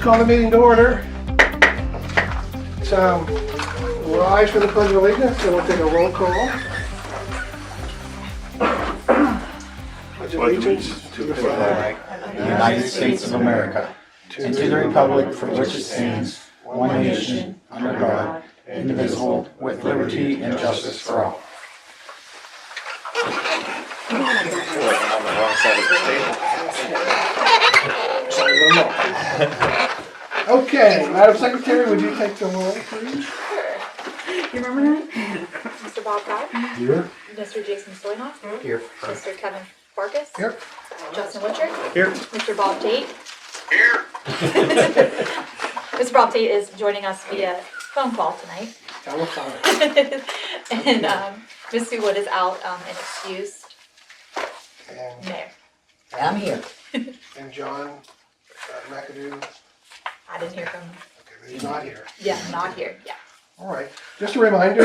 call the meeting to order. So, we'll rise for the Pledge of Allegiance, so we'll take a roll call. Pledge of Allegiance to the flag of the United States of America, and to the republic for which it stands, one nation, under God, indivisible, with liberty and justice for all. I feel like I'm on the wrong side of the table. Okay, Madam Secretary, would you take the roll, please? You remember that? Mr. Bob Cobb? Here. Mr. Jason Stoynoff? Here. Mr. Kevin Farkas? Here. Justin Witcher? Here. Mr. Bob Tate? Here. Mr. Bob Tate is joining us via phone call tonight. Telephone. And Ms. Sue Wood is out and excused. And, Mayor. I'm here. and John McAdoo. I didn't hear from him. Okay, he's not here. Yeah, not here. Yeah. All right. Just a reminder,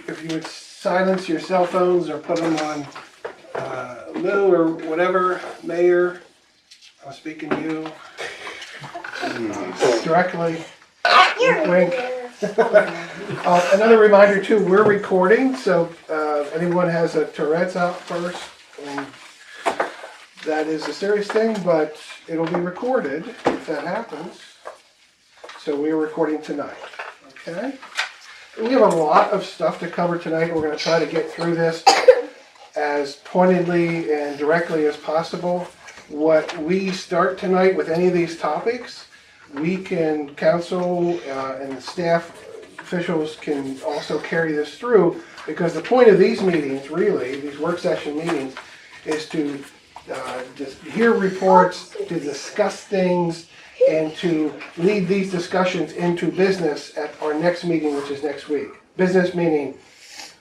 if you would silence your cell phones or put them on low or whatever, Mayor, I'm speaking to you directly. Wink. Another reminder too, we're recording, so anyone has a Tourette's out first. That is a serious thing, but it'll be recorded if that happens. So we are recording tonight, okay? We have a lot of stuff to cover tonight. We're going to try to get through this as pointedly and directly as possible. What we start tonight with any of these topics, we can, council and staff officials can also carry this through, because the point of these meetings, really, these work session meetings, is to just hear reports, to discuss things, and to lead these discussions into business at our next meeting, which is next week. Business meaning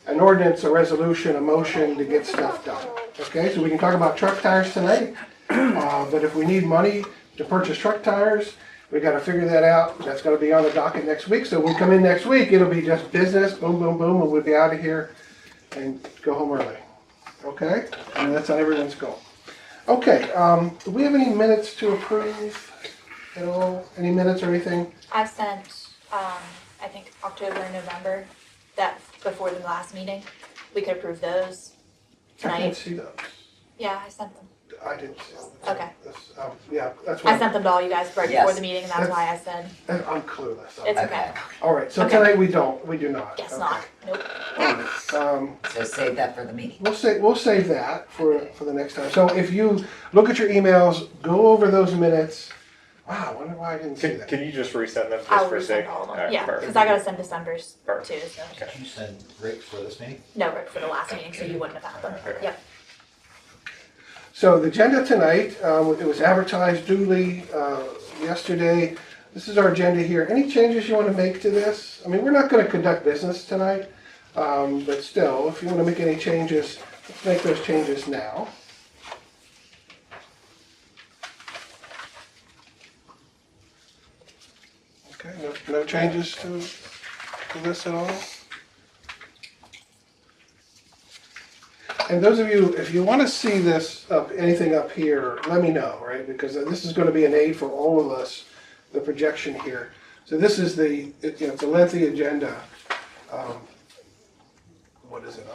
an ordinance, a resolution, a motion to get stuff done. Okay, so we can talk about truck tires tonight, but if we need money to purchase truck tires, we got to figure that out. That's going to be on the docket next week. So when we come in next week, it'll be just business, boom, boom, boom, and we'll be out of here and go home early. Okay, and that's on everyone's goal. Okay, do we have any minutes to approve at all? Any minutes or anything? I've sent, I think October and November, that before the last meeting. We could approve those I can't tonight. see those. Yeah, I sent them. I didn't see them. Okay. Yeah, that's I what sent them to all you guys right Yes. before the meeting, and that's why I said, I'm clueless. it's okay. All right, so Okay. tonight we do not. Guess Okay. not. Nope. All right, So save that for the meeting. we'll save that for the next time. So if you look at your emails, go over those minutes. Wow, I wonder why I didn't see that. Can you just resend them I just will for sake? resend all of them. Alright, Yeah, perfect. because I gotta send December's Perfect. too, so. Okay. You send Rick for this meeting? No, Rick, for the last meeting, so you wouldn't have had them. Okay. Yep. So the agenda tonight, it was advertised duly yesterday. This is our agenda here. Any changes you want to make to this? I mean, we're not going to conduct business tonight, but still, if you want to make any changes, let's make those changes now. Okay, no changes to this at all? And those of you, if you want to see this, anything up here, let me know, right? Because this is going to be an aid for all of us, the projection here. So this is it's a lengthy agenda. What is it?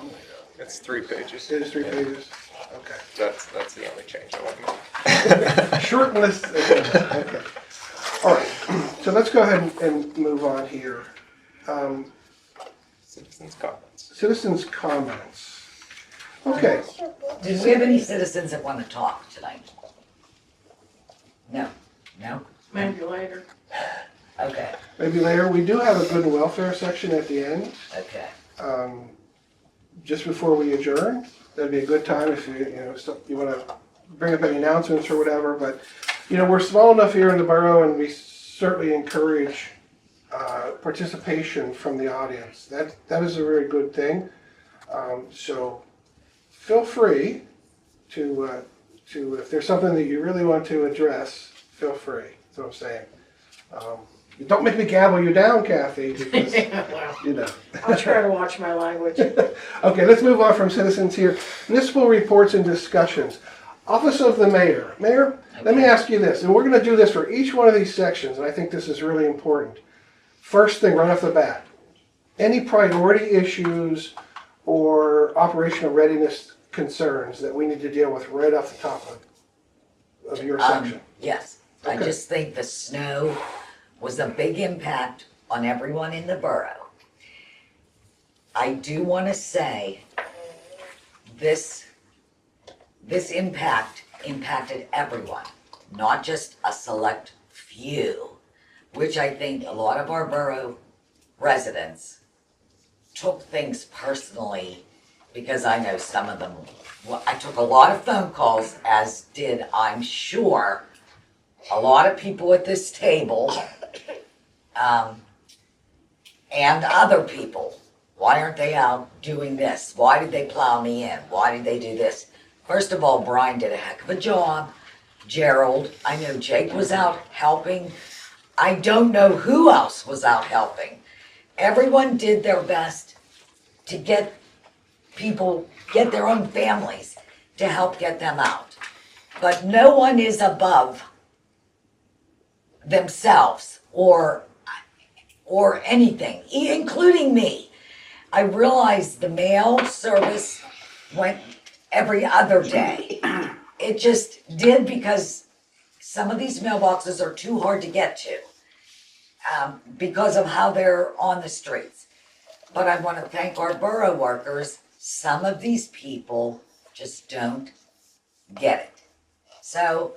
It's 3 pages. It is 3 pages? Okay. That's the only change I want to make. Short list. Okay. All right. So let's go ahead and move on here. Citizens' comments. Citizens' comments. Okay. Do we have any citizens that want to talk tonight? No? No? Maybe later. Okay, Maybe later. We do have a good and welfare section at the end. okay. Just before we adjourn. That'd be a good time if you want to bring up any announcements or whatever. But we're small enough here in the borough, and we certainly encourage participation from the audience. That is a very good thing. So feel free to if there's something that you really want to address, feel free. That's what I'm saying. Don't make me gavel you down, Kathy, because, Well, I'll try to watch my language. Okay, let's move on from citizens here. Municipal reports and discussions. Office of the Mayor. Mayor, Let me ask you this, and we're gonna do this for each one of these sections, and I think this is really important. First thing, right off the bat, any priority issues or operational readiness concerns that we need to deal with right off the top of your section? Yes, I Okay. just think the snow was a big impact on everyone in the borough. I do want to say this impacted everyone, not just a select few, which I think a lot of our borough residents took things personally, because I know some of them, well, I took a lot of phone calls, as did, I'm sure, a lot of people at this table, and other people. Why aren't they out doing this? Why did they plow me in? Why did they do this? First of all, Brian did a heck of a job. Gerald, I know Jake was out helping. I don't know who else was out helping. Everyone did their best to get people, get their own families to help get them out. But no one is above themselves or anything, including me. I realized the mail service went every other day. It just did, because some of these mailboxes are too hard to get to because of how they're on the streets. But I want to thank our borough workers. Some of these people just don't get it. So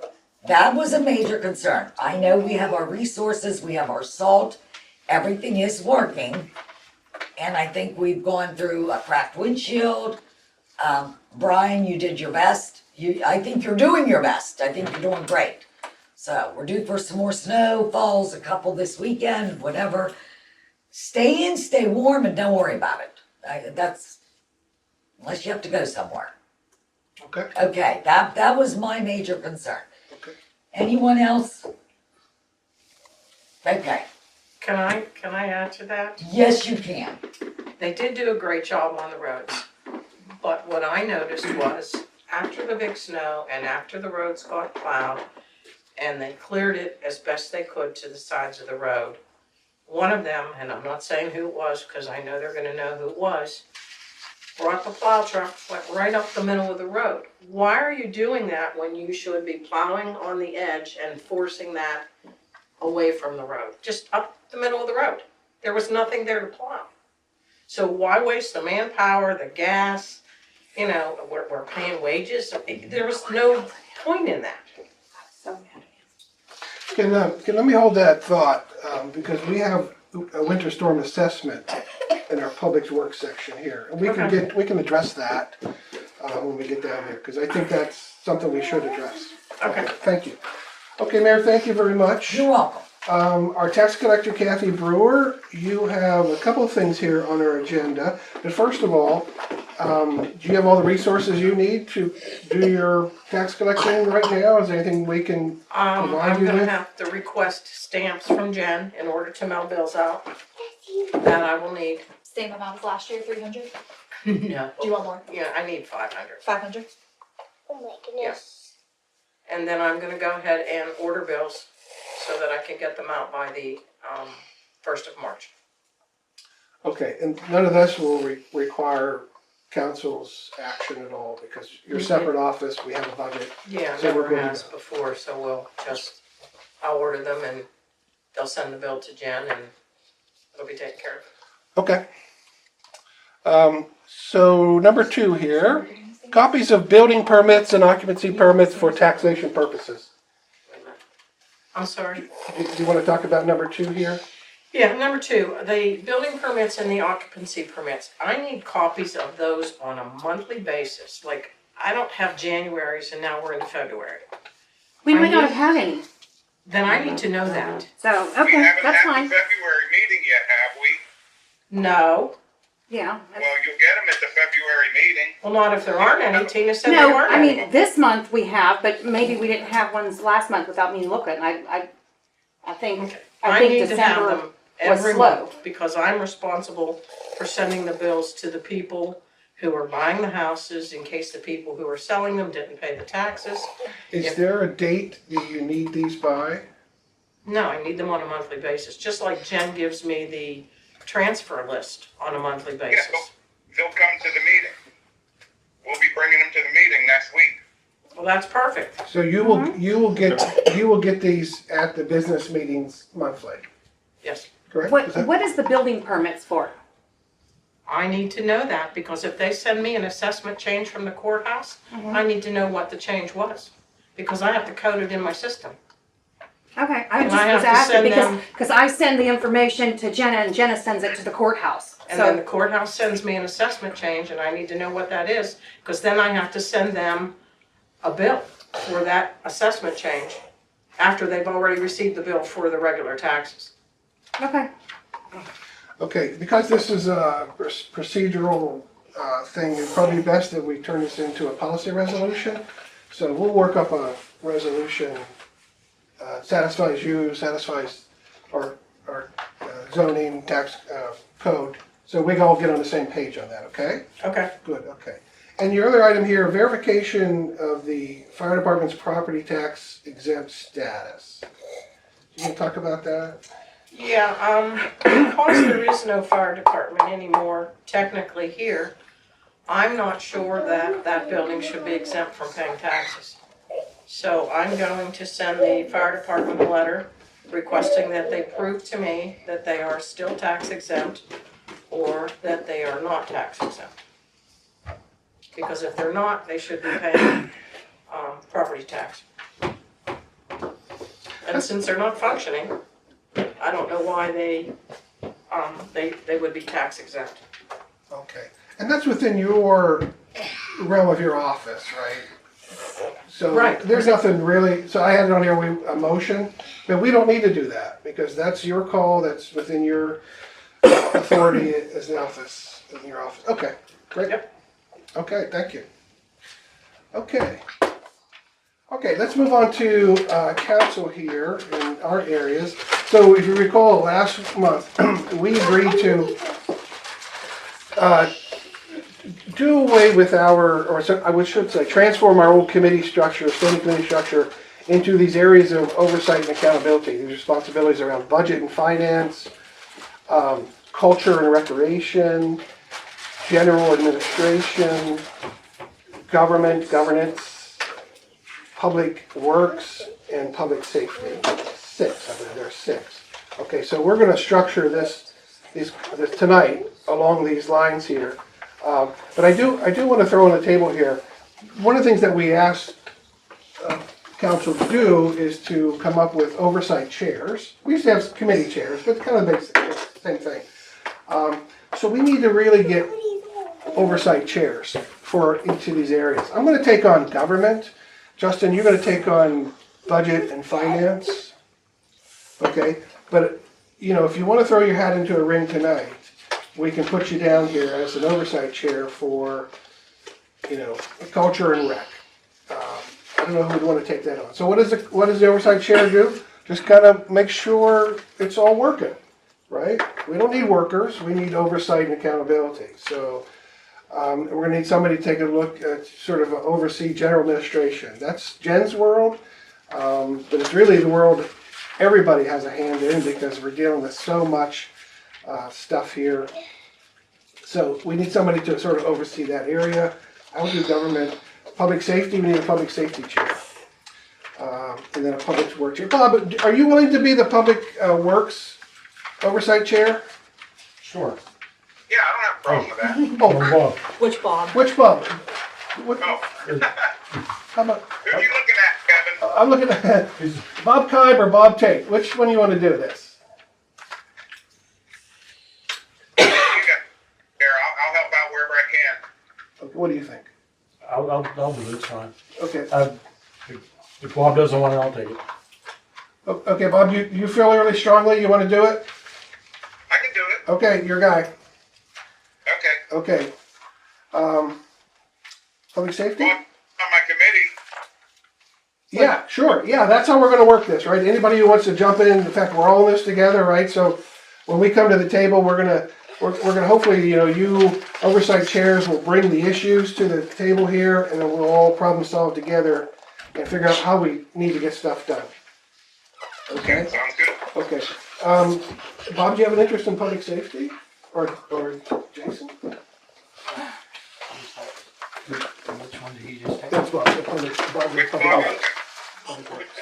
that was a major concern. I know we have our resources, we have our salt, everything is working. And I think we've gone through a cracked windshield. Brian, you did your best. I think you're doing your best. I think you're doing great. So we're due for some more snow, falls, a couple this weekend, whatever. Stay in, stay warm, and don't worry about it. That's, unless you have to go somewhere. Okay, Okay, that was my major concern. okay. Anyone else? Okay, Can I add to that? yes, you can. They did do a great job on the roads. But what I noticed was, after the big snow and after the roads got plowed, and they cleared it as best they could to the sides of the road, one of them, and I'm not saying who it was because I know they're gonna know who it was, brought the plow truck, went right up the middle of the road. Why are you doing that when you should be plowing on the edge and forcing that away from the road? Just up the middle of the road. There was nothing there to plow. So why waste the manpower, the gas? You know, we're paying wages. There was no point in that. Let me hold that thought, because we have a winter storm assessment in our public works section here. And we can address that when we get down there, because I think that's something we should address. Okay. Thank you. Okay, Mayor, thank you very much. You're welcome. Our tax collector, Kathy Brewer, you have a couple of things here on our agenda. But first of all, do you have all the resources you need to do your tax collection right now? Is there anything we can provide I'm you gonna with? have to request stamps from Jen in order to mail bills out. That I will need. Same amount as last year, 300? No. Do you want more? Yeah, I need 500. 500? Oh my goodness. And then I'm gonna go ahead and order bills so that I can get them out by the 1st of March. Okay, and none of this will require council's action at all, because you're a separate office, we have a budget. Yeah, So we're never good to has before, so I'll order them and they'll send the bill to Jen and it'll be taken care of. Okay. So number 2 here, copies of building permits and occupancy permits for taxation purposes. I'm sorry. Do you want to talk about number 2 here? Yeah, number 2, the building permits and the occupancy permits. I need copies of those on a monthly basis. Like, I don't have January's and now we're into February. We might not have had any, Then I need to know that. so, We okay, haven't that's had the fine. February meeting yet, have we? No. Yeah. Well, you'll get them at the February meeting. Well, not if there aren't any. Tina said there No, weren't I any. mean, this month we have, but maybe we didn't have ones last month without me looking. I think, I I think need to have December them every slow. month because I'm responsible for sending the bills to the people who are buying the houses in case the people who are selling them didn't pay the taxes. Is there a date that you need these by? No, I need them on a monthly basis, just like Jen gives me the transfer list on a monthly basis. They'll come to the meeting. We'll be bringing them to the meeting next week. Well, that's perfect. So you will get these at the business meetings monthly, Yes. correct? What is the building permits for? I need to know that because if they send me an assessment change from the courthouse, I need to know what the change was. Because I have to code it in my system. Okay, I And just I have was to asking send because, them- because I send the information to Jenna and Jenna sends it to the courthouse. And then the So, courthouse sends me an assessment change and I need to know what that is. Because then I have to send them a bill for that assessment change after they've already received the bill for the regular taxes. okay. Okay, because this is a procedural thing, it'd probably be best that we turn this into a policy resolution. So we'll work up a resolution, satisfies you, satisfies our zoning tax code. So we can all get on the same page on that, okay? Okay. Good, okay. And your other item here, verification of the fire department's property tax exempt status. You can talk about that? Yeah, because there is no fire department anymore technically here, I'm not sure that that building should be exempt from paying taxes. So I'm going to send the fire department a letter requesting that they prove to me that they are still tax exempt or that they are not tax exempt. Because if they're not, they should be paying property tax. And since they're not functioning, I don't know why they would be tax exempt. Okay. And that's within your realm of your office, right? So Right. there's nothing really, so I had it on here, a motion, but we don't need to do that because that's your call, that's within your authority as the office, in your office. Okay, great. Yep. Okay, thank you. Okay. Okay, let's move on to council here in our areas. So if you recall, last month, we agreed to do away with I should say, transform our old committee structure, standing committee structure, into these areas of oversight and accountability. These responsibilities around budget and finance, culture and recreation, general administration, governance, public works, and public safety. 6, I believe there are 6. Okay, so we're going to structure this tonight along these lines here. But I do want to throw on the table here, one of the things that we asked council to do is to come up with oversight chairs. We used to have committee chairs, but it's kind of basic, same thing. So we need to really get oversight chairs for each of these areas. I'm going to take on government. Justin, you're going to take on budget and finance. Okay, but you know, if you want to throw your hat into a ring tonight, we can put you down here as an oversight chair for, you know, culture and rec. I don't know who would want to take that on. So what does the oversight chair do? Just kind of make sure it's all working, right? We don't need workers. We need oversight and accountability. So we're going to need somebody to take a look at sort of oversee general administration. That's Jen's world, but it's really the world everybody has a hand in because we're dealing with so much stuff here. So we need somebody to sort of oversee that area. I would do government. Public safety, we need a public safety chair. And then a public works chair. Bob, are you willing to be the public works oversight chair? Sure. Yeah, I don't have a problem with that. Oh, Which Bob? which Bob? Oh, How about, who are you looking at, Kevin? I'm looking at Bob Kibe or Bob Tate. Which one do you want to do this? You got, there, I'll help out wherever I can. What do you think? I'll do it, it's fine. Okay. If Bob doesn't want it, I'll take it. Okay, Bob, you feel really strongly you want to do it? I can do it. Okay, your guy. Okay. Okay. Public safety? Well, on my committee, Yeah, sure. Yeah, that's how we're going to work this, right? Anybody who wants to jump in fact, we're all in this together, right? So when we come to the table, we're going to we're gonna hopefully, you oversight chairs will bring the issues to the table here, and then we'll all problem solve together and figure out how we need to get stuff done. Okay? Sounds good. Okay. Bob, do you have an interest in public safety? Or Jason? Which one did he just take? That's Bob. Bob's in public Bob, works. Public works.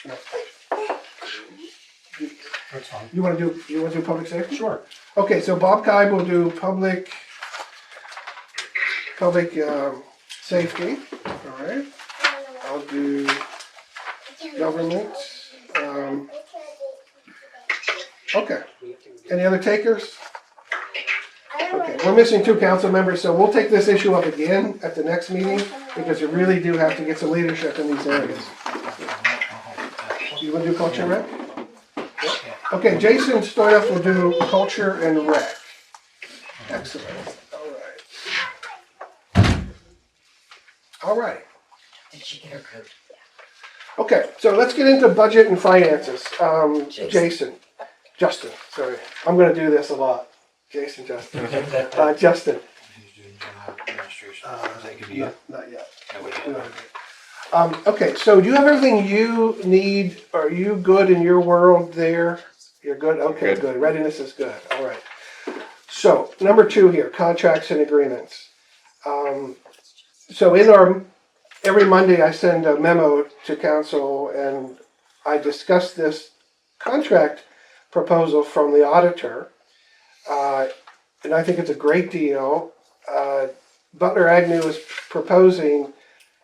No. That's fine. You wanna do public safety? Sure. Okay, so Bob Kai will do public safety, all right? I'll do government. Okay. Any other takers? Okay, we're missing 2 council members, so we'll take this issue up again at the next meeting, because you really do have to get some leadership in these areas. You wanna do culture and rec? Okay, Jason Stoynoff will do culture and rec. Excellent, all right. Did she get her coat? Okay, so let's get into budget and finances. Justin, sorry. I'm gonna do this a lot. Justin. Justin. He's doing general administration. Is that good to you? Not yet. No, we We don't. don't do it. Okay, so do you have everything you need? Are you good in your world there? You're good? Okay, good. Readiness is good. All right. So, number 2 here, contracts and agreements. So every Monday I send a memo to council and I discuss this contract proposal from the auditor. And I think it's a great deal. Butler Agnew is proposing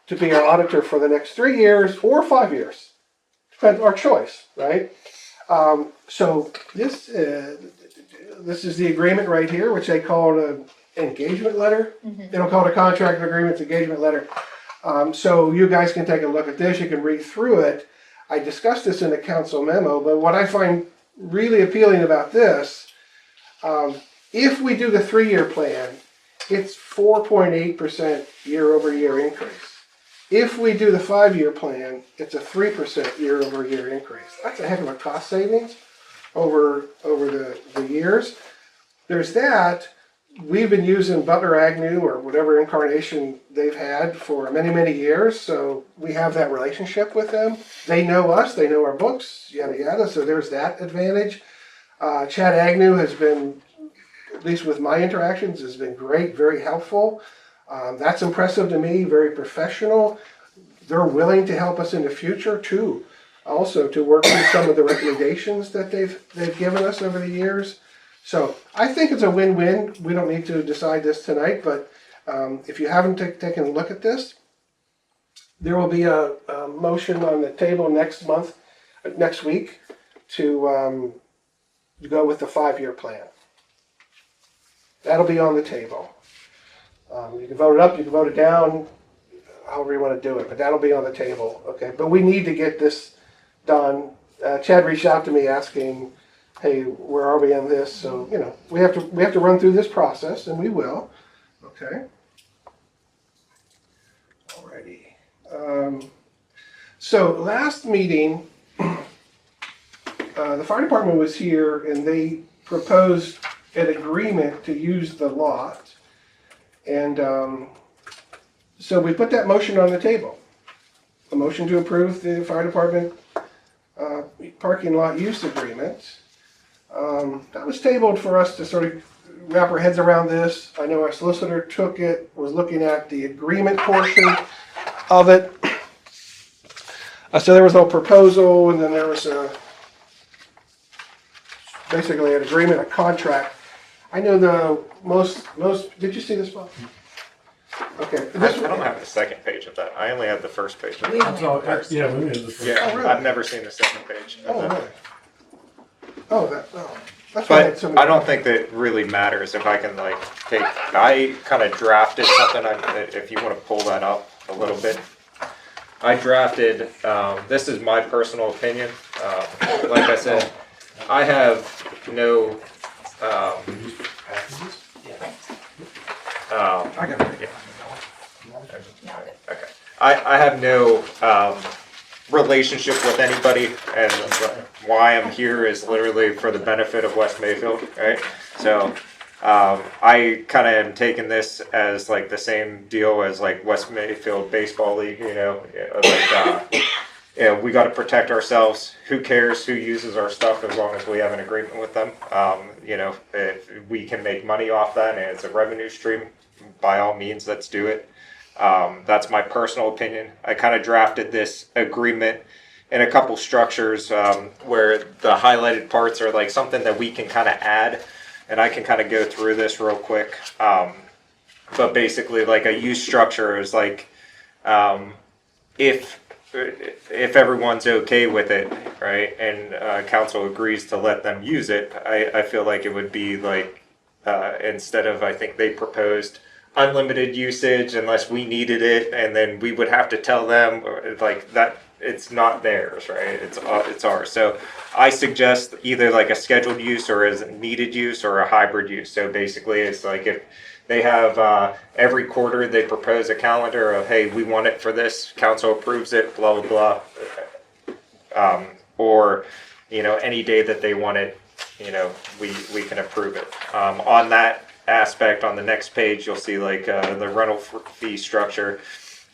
to be our auditor for the next 3 years or 5 years. Depends our choice, right? So this is the agreement right here, which they call an engagement letter. They don't call it a contract agreement, it's engagement letter. So you guys can take a look at this, you can read through it. I discussed this in the council memo, but what I find really appealing about this, if we do the 3-year plan, it's 4.8% year-over-year increase. If we do the 5-year plan, it's a 3% year-over-year increase. That's a heck of a cost savings over the years. There's that. We've been using Butler Agnew or whatever incarnation they've had for many, many years, so we have that relationship with them. They know us, they know our books, yada yada, so there's that advantage. Chad Agnew has been, at least with my interactions, has been great, very helpful. That's impressive to me, very professional. They're willing to help us in the future too, also to work through some of the recommendations that they've given us over the years. So I think it's a win-win. We don't need to decide this tonight, but if you haven't taken a look at this, there will be a motion on the table next week to go with the 5-year plan. That'll be on the table. You can vote it up, you can vote it down, however you want to do it, but that'll be on the table, okay? But we need to get this done. Chad reached out to me asking, hey, where are we on this? So, we have to run through this process, and we will, okay? Alrighty. So last meeting, the fire department was here, and they proposed an agreement to use the lot. And so we put that motion on the table. A motion to approve the fire department parking lot use agreement. That was tabled for us to sort of wrap our heads around this. I know our solicitor took it, was looking at the agreement portion of it. So there was no proposal, and then there was basically an agreement, a contract. I know most, did you see this, Bob? Okay. I don't have the second page of that. I only have the first page of We that. don't have ours. Yeah, we need this. Yeah, Oh, really? I've never seen the second page of Oh, that. really? That's why I had so But many. I don't think that it really matters if I can I kind of drafted something, if you want to pull that up a little bit. I drafted, this is my personal opinion. Like I said, I have no, I got it. yeah. Okay. I have no relationship with anybody, and why I'm here is literally for the benefit of West Mayfield, right? So I kind of am taking this as like the same deal as like West Mayfield Baseball League, we got to protect ourselves. Who cares who uses our stuff as long as we have an agreement with them? If we can make money off that and it's a revenue stream, by all means, let's do it. That's my personal opinion. I kind of drafted this agreement in a couple structures where the highlighted parts are like something that we can kind of add, and I can kind of go through this real quick. But basically, like a use structure is like if everyone's okay with it, right, and council agrees to let them use it, I feel like it would be like instead of, I think they proposed unlimited usage unless we needed it, and then we would have to tell them like that it's not theirs, right? It's ours. So I suggest either like a scheduled use or as needed use or a hybrid use. So basically, it's like if they have every quarter they propose a calendar of, hey, we want it for this, council approves it, blah blah blah, or any day that they want it, we can approve it. On that aspect, on the next page, you'll see like the rental fee structure.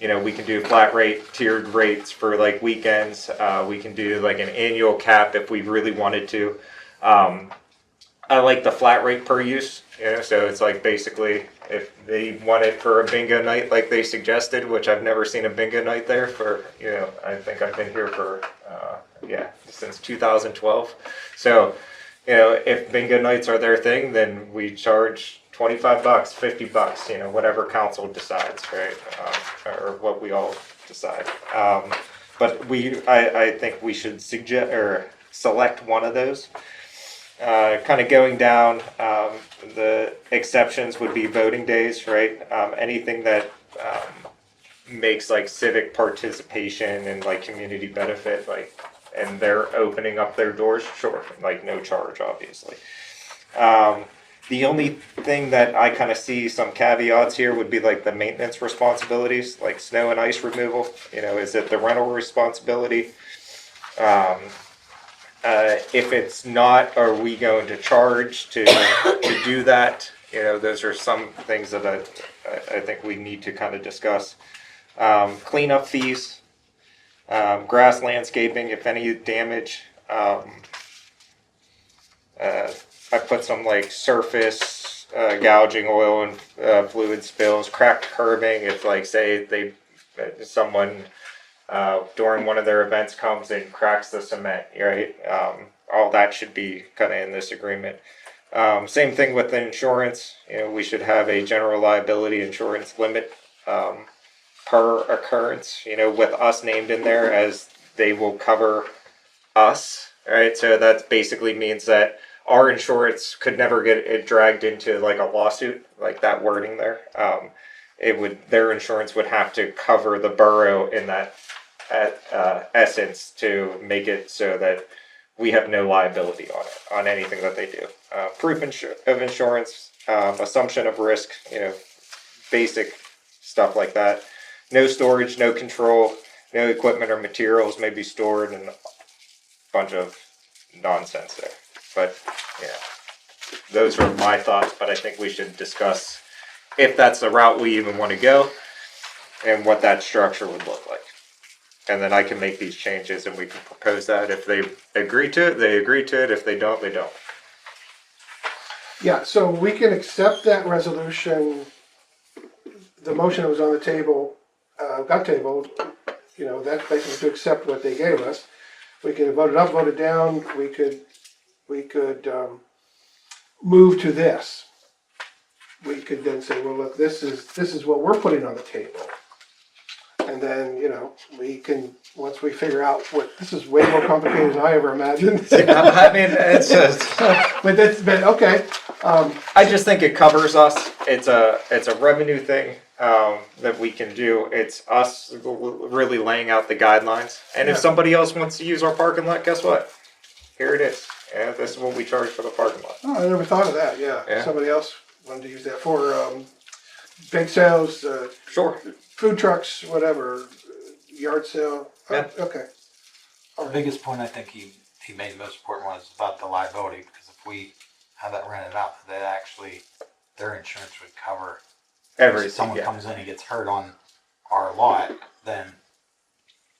We can do flat rate, tiered rates for like weekends. We can do like an annual cap if we really wanted to. I like the flat rate per use, so it's like basically if they want it for a bingo night like they suggested, which I've never seen a bingo night there for, I think I've been here for, since 2012. So, if bingo nights are their thing, then we charge $25, $50, whatever council decides, right? Or what we all decide. But I think we should suggest or select one of those. Kind of going down, the exceptions would be voting days, right? Anything that makes like civic participation and like community benefit, like, and they're opening up their doors, sure, like no charge, obviously. The only thing that I kind of see some caveats here would be like the maintenance responsibilities, like snow and ice removal. Is it the rental responsibility? If it's not, are we going to charge to do that? Those are some things that I think we need to kind of discuss. Cleanup fees, grass landscaping, if any damage. I put some like surface gouging, oil and fluid spills, cracked curbing. If like say someone during one of their events comes and cracks the cement, right? All that should be kind of in this agreement. Same thing with the insurance. We should have a general liability insurance limit per occurrence. With us named in there as they will cover us, right? So that basically means that our insurance could never get it dragged into like a lawsuit, like that wording there. Their insurance would have to cover the borough in that essence to make it so that we have no liability on it, on anything that they do. Proof of insurance, assumption of risk, basic stuff like that. No storage, no control, no equipment or materials may be stored, and a bunch of nonsense there. But those are my thoughts, but I think we should discuss if that's the route we even want to go and what that structure would look like. And then I can make these changes and we can propose that. If they agree to it, they agree to it. If they don't, they don't. Yeah, so we can accept that resolution. The motion that was on the table, got tabled, that's basically to accept what they gave us. We can vote it up, vote it down, we could move to this. We could then say, well, look, this is what we're putting on the table. And then, we can, once we figure out this is way more complicated than I ever imagined. I mean, it's just, but okay. I just think it covers us. It's a revenue thing that we can do. It's us really laying out the guidelines. And if somebody else wants to use our parking lot, guess what? Here it is. Yeah, this is what we charge for the parking lot. Oh, I never thought of that. Yeah. Somebody else wanted to use that for bake sales. Sure. Food trucks, whatever, yard sale. Yeah. Okay. The biggest point I think he he made the most important one is about the liability, because if we have that rented out, that actually, their insurance would cover. Everything, If someone yeah. comes in and gets hurt on our lot, then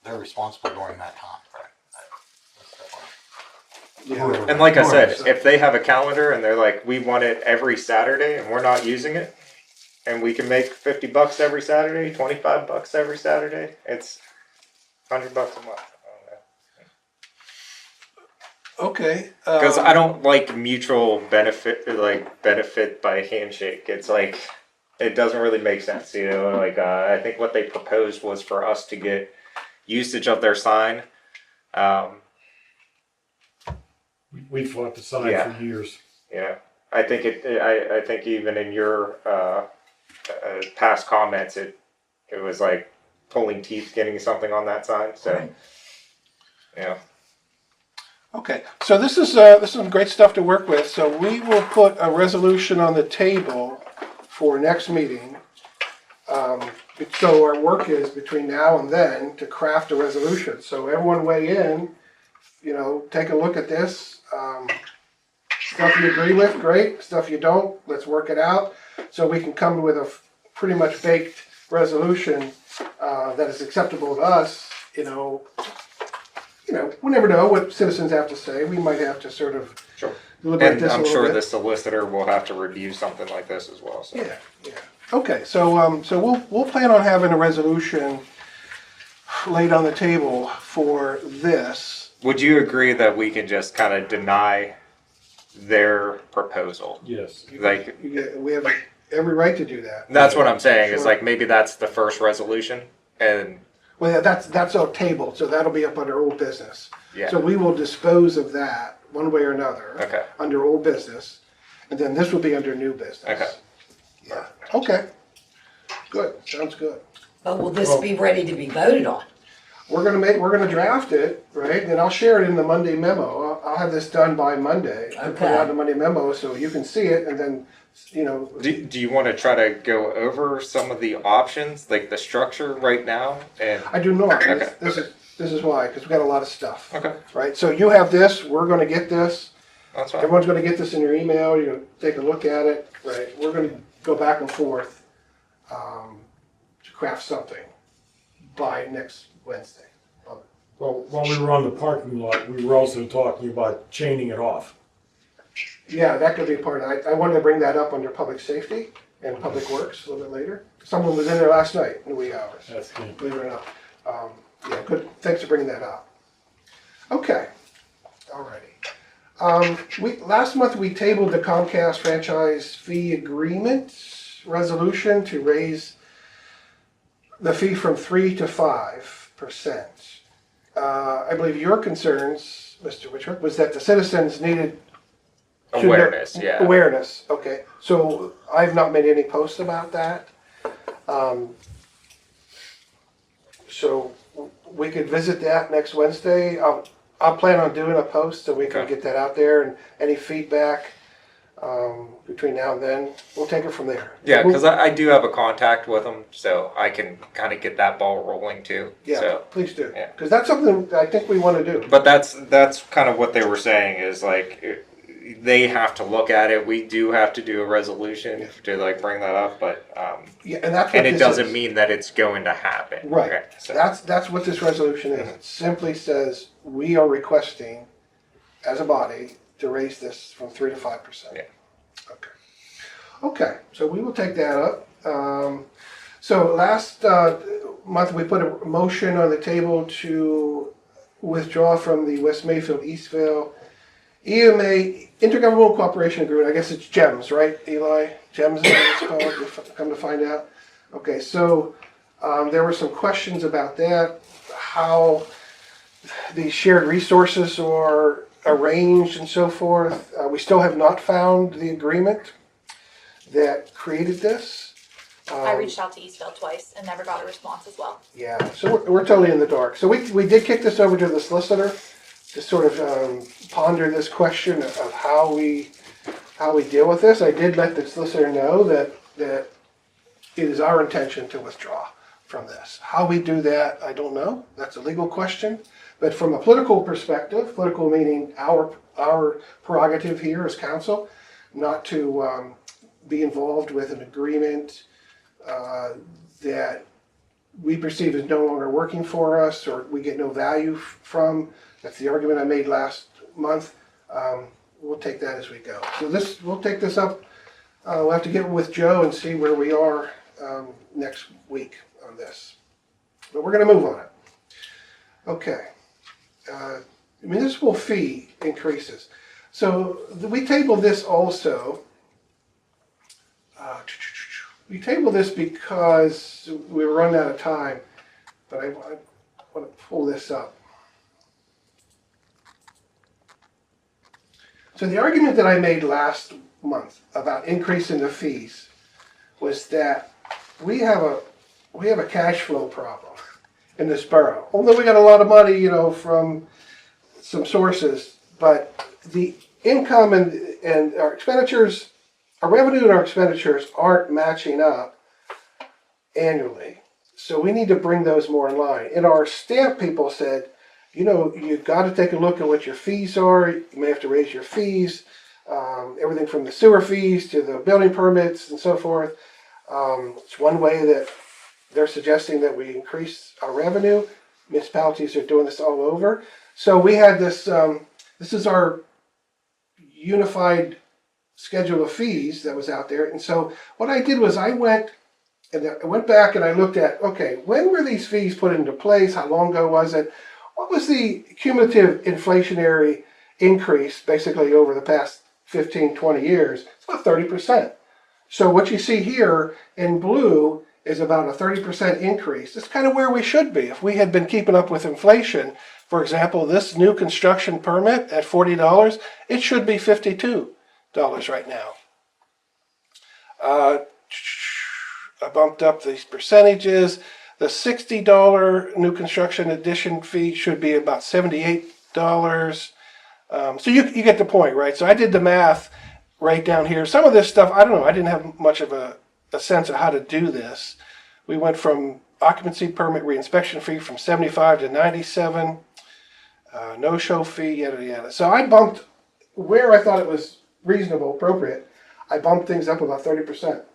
they're responsible during that time. Yeah. And like I said, Whoever. if they have a calendar and they're like, we want it every Saturday and we're not using it, and we can make $50 every Saturday, $25 every Saturday, it's $100 a month. Okay. Because I don't like mutual benefit by handshake. It's like, it doesn't really make sense, you know. Like I think what they proposed was for us to get usage of their sign. We fought the sign Yeah. for years. Yeah, I think I think even in your past comments, it was like pulling teeth getting something on that sign. So, Right. yeah. Okay, so this is some great stuff to work with. So we will put a resolution on the table for next meeting. So our work is between now and then to craft a resolution. So everyone weigh in, you know, take a look at this. Stuff you agree with, great. Stuff you don't, let's work it out. So we can come with a pretty much baked resolution that is acceptable to us. You know, we never know what citizens have to say. We might have to sort of Sure. deliberate And this a I'm little sure bit. the solicitor will have to review something like this as well. So. Yeah, yeah. Okay, so we'll plan on having a resolution laid on the table for this. Would you agree that we can just kind of deny their proposal? Yes. Like, We have every right to do that. that's what I'm saying. Is Sure. like maybe that's the first resolution, and Well, yeah, that's our table, so that'll be up under old business. yeah. So we will dispose of that one way or another. Okay. Under old business, and then this will be under new business. Okay. Yeah. Okay. Good. Sounds good. But will this be ready to be voted on? We're gonna draft it, right? And I'll share it in the Monday memo. I'll have this done by Monday. I'll put it out in the Monday memo so you can see it, and then, you know. Do you want to try to go over some of the options, like the structure right now? And I do not. Okay. This is why, because we've got a lot of stuff. okay, Right? So you have this. We're gonna get this. that's fine. Everyone's gonna get this in your email. You're gonna take a look at it. Right? We're gonna go back and forth to craft something by next Wednesday. Well, while we were on the parking lot, we were also talking about chaining it off. Yeah, that could be part of it. I wanted to bring that up under public safety and public works a little bit later. Someone was in there last night in the wee hours, That's good. believe it or not. Yeah, good. Thanks for bringing that up. Okay, alrighty. Last month we tabled the Comcast franchise fee agreement resolution to raise the fee from 3% to 5%. I believe your concerns, Mr. Witcher, was that the citizens needed to know- Awareness, yeah. Awareness, okay. So I've not made any posts about that. So we could visit that next Wednesday. I'll plan on doing a post so we can Okay. get that out there, and any feedback between now and then, we'll take it from there. Yeah, because I do have a contact with them, so I can kind of get that ball rolling too. Yeah, So, please do. yeah. Because that's something I think we want to do. but that's kind of what they were saying is like they have to look at it. We do have to do a resolution to like bring that up, but Yeah, and that's what and it this doesn't is. mean that it's going to happen. Right. Okay, so, That's what this resolution is. It simply says we are requesting, as a body, to raise this from 3% to 5%. Yeah. Okay. Okay. So we will take that up. So last month we put a motion on the table to withdraw from the West Mayfield Eastvale EMA Intergovernmental Cooperation Agreement. I guess it's GEMS, right, Eli? GEMS is what it's called. We've come to find out. Okay. So there were some questions about that, how the shared resources are arranged and so forth. We still have not found the agreement that created this. I reached out to Eastville twice and never got a response as well. Yeah, so we're totally in the dark. So we did kick this over to the solicitor to sort of ponder this question of how we deal with this. I did let the solicitor know that it is our intention to withdraw from this. How we do that, I don't know. That's a legal question. But from a political perspective, political meaning our prerogative here as council, not to be involved with an agreement that we perceive as no longer working for us or we get no value from. That's the argument I made last month. We'll take that as we go. So we'll take this up. We'll have to get with Joe and see where we are next week on this. But we're going to move on it. Okay. Municipal fee increases. So we tabled this also. We tabled this because we were running out of time, but I want to pull this up. So the argument that I made last month about increasing the fees was that we have a cash flow problem in this borough. Although we got a lot of money, from some sources, but the income and our expenditures, our revenue and our expenditures aren't matching up annually. So we need to bring those more in line. And our stamp people said, you've got to take a look at what your fees are. You may have to raise your fees, everything from the sewer fees to the building permits and so forth. It's one way that they're suggesting that we increase our revenue. Municipalities are doing this all over. So we had this, this is our unified schedule of fees that was out there. And so what I did was I went back and I looked at, okay, when were these fees put into place? How long ago was it? What was the cumulative inflationary increase basically over the past 15, 20 years? It's about 30%. So what you see here in blue is about a 30% increase. It's kind of where we should be. If we had been keeping up with inflation, for example, this new construction permit at $40, it should be $52 right now. I bumped up these percentages. The $60 new construction addition fee should be about $78. So you get the point, right? So I did the math right down here. Some of this stuff, I don't know. I didn't have much of a sense of how to do this. We went from occupancy permit reinspection fee from 75 to 97, no-show fee, yada, yada. So I bumped where I thought it was reasonable, appropriate. I bumped things up about 30%.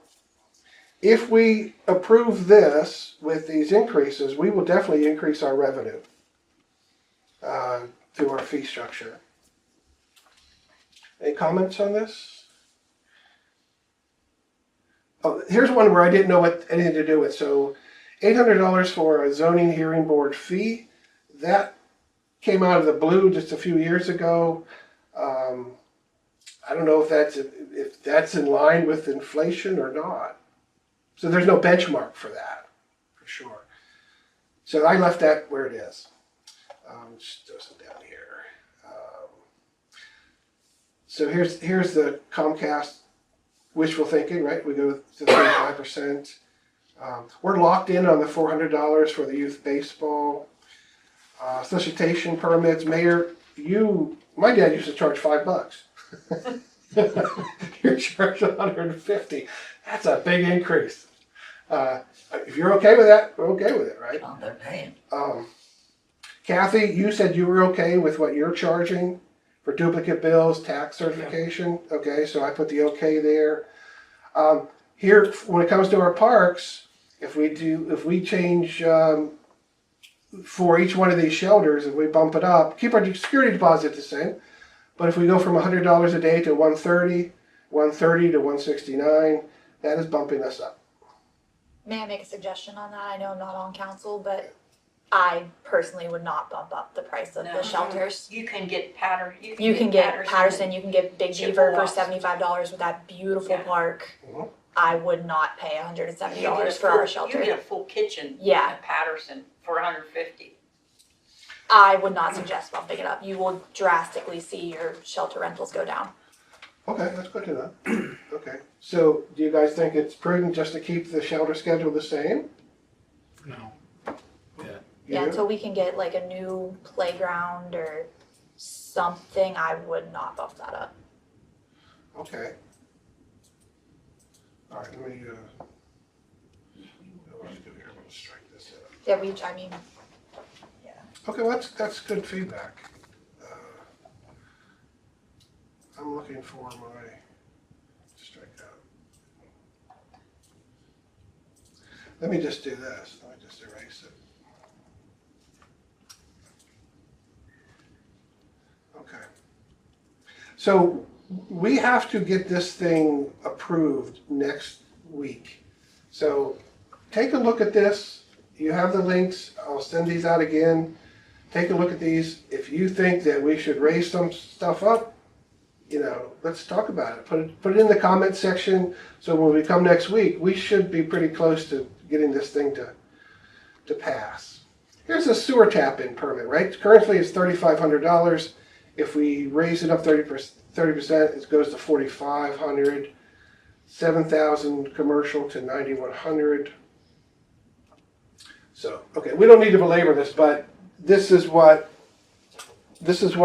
If we approve this with these increases, we will definitely increase our revenue through our fee structure. Any comments on this? Oh, here's one where I didn't know what anything to do with. So $800 for a zoning hearing board fee. That came out of the blue just a few years ago. I don't know if that's in line with inflation or not. So there's no benchmark for that, for sure. So I left that where it is. Just throw some down here. So here's the Comcast wishful thinking, right? We go to 35%. We're locked in on the $400 for the youth baseball. Solicitation permits, Mayor, my dad used to charge $5. You're charged $150. That's a big increase. If you're okay with that, we're okay with it, right? Oh, they're paying. Kathy, you said you were okay with what you're charging for duplicate bills, tax certification. Okay, so I put the okay there. Here, when it comes to our parks, if we change for each one of these shelters, if we bump it up, keep our security deposit the same, but if we go from $100 a day to $130 to $169, that is bumping us up. May I make a suggestion on that? I know I'm not on council, but I personally would not bump up the price of the shelters. You can get Patterson. You can get Patterson, you can get Big Beaver for Chippewas. $75 with that beautiful park. Mhm. I would not pay $170 You get a for our full- shelter. You get a full kitchen Yeah. at Patterson for $150. I would not suggest bumping it up. You will drastically see your shelter rentals go down. Okay, that's good to know. Okay, so do you guys think it's prudent just to keep the shelter schedule the same? No. Yeah, You? until we can get like a new playground or something, I would not bump that up. Okay. All right, let me, what do I do here? I'm gonna strike this out. Yeah, Okay, well, that's good feedback. I'm looking for my strikeout. Let me just do this. Let me just erase it. Okay. So we have to get this thing approved next week. So take a look at this. You have the links. I'll send these out again. Take a look at these. If you think that we should raise some stuff up, let's talk about it. Put it in the comment section. So when we come next week, we should be pretty close to getting this thing to pass. Here's a sewer tap-in permit, right? Currently it's $3,500. If we raise it up 30%, it goes to $4,500. 7,000 commercial to 9,100. So, okay, we don't need to belabor this, but this is what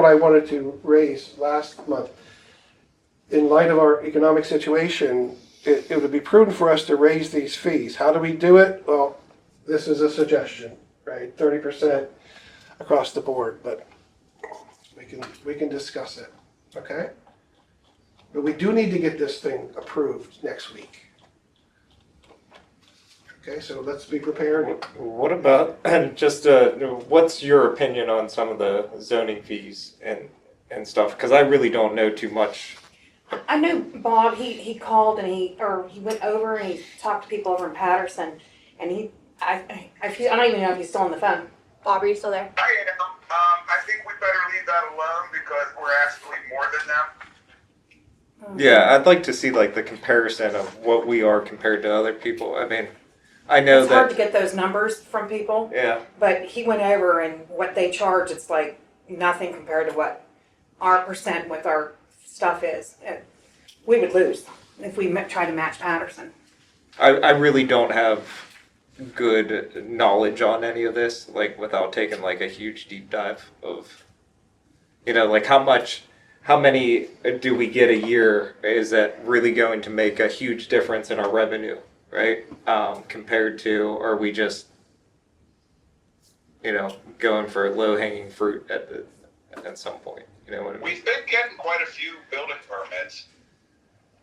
I wanted to raise last month. In light of our economic situation, it would be prudent for us to raise these fees. How do we do it? Well, this is a suggestion, right? 30% across the board, but we can discuss it, okay? But we do need to get this thing approved next week. Okay, so let's be prepared. What about, and just, what's your opinion on some of the zoning fees and stuff? Because I really don't know too much. I know Bob, he called and he went over and he talked to people over in Patterson, and I don't even know if he's still on the phone. Bob, are you still there? I am. I think we better leave that alone because we're actually more than them. Yeah, I'd like to see like the comparison of what we are compared to other people. I mean, I know It's hard to get those numbers from people. Yeah. But he went over and what they charge, it's like nothing compared to what our percent with our stuff is. We would lose if we try to match Patterson. I really don't have good knowledge on any of this, like without taking like a huge deep dive of, like how many do we get a year? Is that really going to make a huge difference in our revenue, right? Compared to, are we just, going for low hanging fruit at some point? You know what I mean? We've been getting quite a few building permits.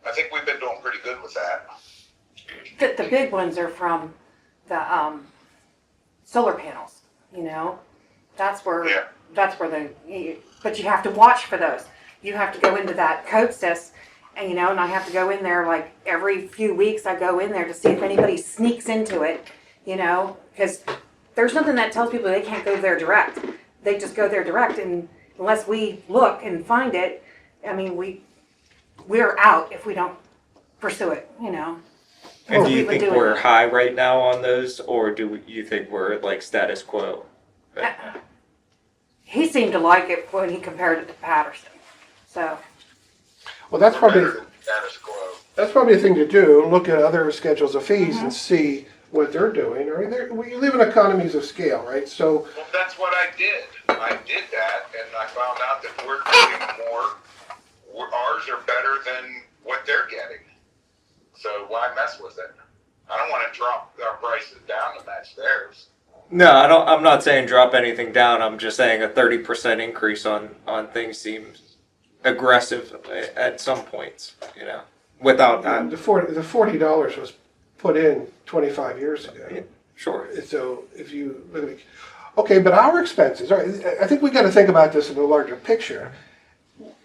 I think we've been doing pretty good with that. The big ones are from the solar panels. That's where but you have to watch for those. You have to go into that code sys, and I have to go in there like every few weeks. I go in there to see if anybody sneaks into it, because there's nothing that tells people they can't go there direct. They just go there direct, and unless we look and find it, I mean, we're out if we don't pursue it, And do you think we're high right now on those, or do you think we're like status quo? He seemed to like it when he compared it to Patterson. So. Well, that's probably Status quo. that's probably a thing to do. Look at other schedules of fees and see what they're doing. I mean, we live in economies of scale, right? So. Well, that's what I did. I did that, and I found out that we're doing more. Ours are better than what they're getting. So why mess with it? I don't want to drop our prices down to match theirs. No, I'm not saying drop anything down. I'm just saying a 30% increase on things seems aggressive at some points. Without that. The $40 was put in 25 years ago. Yeah, sure. So if you look at okay, but our expenses. All right, I think we got to think about this in a larger picture.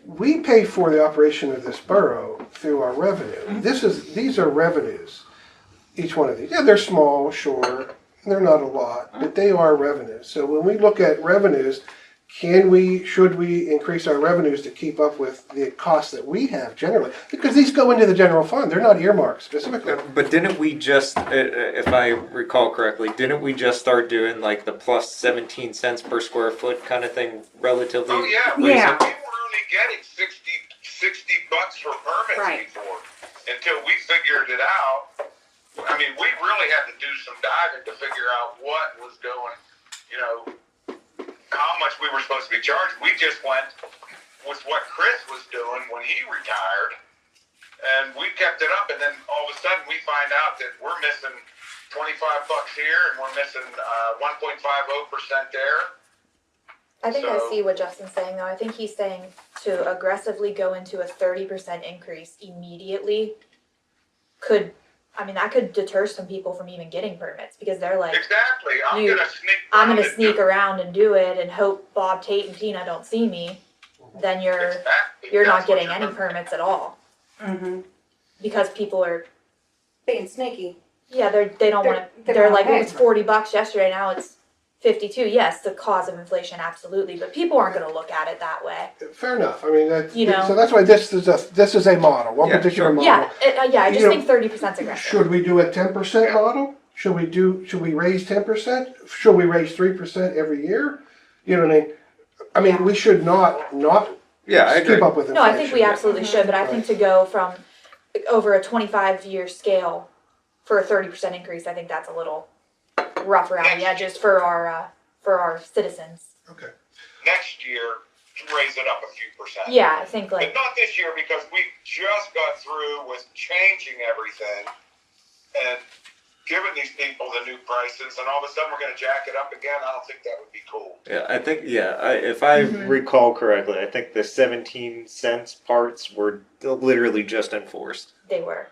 We pay for the operation of this borough through our revenue. These are revenues. Each one of these. Yeah, they're small, sure. They're not a lot, but they are revenues. So when we look at revenues, should we increase our revenues to keep up with the costs that we have generally? Because these go into the general fund. They're not earmarked specifically. But didn't we just, if I recall correctly, didn't we just start doing like the plus 17 cents per square foot kind of thing relatively? Oh yeah, we were only getting $60 for permits before until we figured it out. I mean, we really had to do some diving to figure out what was going, how much we were supposed to be charged. We just went with what Chris was doing when he retired, and we kept it up. And then all of a sudden, we find out that we're missing $25 here, and we're missing 1.50% there. I think I So- see what Justin's saying though. I think he's saying to aggressively go into a 30% increase immediately could, I mean, that could deter some people from even getting permits because they're like, Exactly, I'm You- gonna sneak. I'm gonna around and sneak do- around and do it and hope Bob, Tate, and Tina don't see me. Then Exactly, you're not that's what getting you're any gonna- permits at all Mm-hmm. because people are, Being sneaky. yeah, they don't want to. They're They're not like, paying. it was $40 yesterday. Now it's 52. Yes, the cause of inflation, absolutely, but people aren't going to look at it that way. Fair enough. I mean, that's, You know. so that's why this is a model, one Yeah, particular sure. model. Yeah, I just You know, think 30% is aggressive. Should we do a 10% model? Should we raise 10%? Should we raise 3% every year? You know what I mean? I mean, we should not Yeah, I agree. keep up with No, inflation. I think we absolutely should, but I think to go from over a 25-year scale for a 30% increase, I think that's a little rough around the edges for our citizens. Okay. Next year, raise it up a few percent. Yeah, I think But like, not this year because we just got through with changing everything and giving these people the new prices, and all of a sudden we're gonna jack it up again. I don't think that would be cool. Yeah, I think if I recall correctly, I think the 17 cents parts were literally just enforced. they were.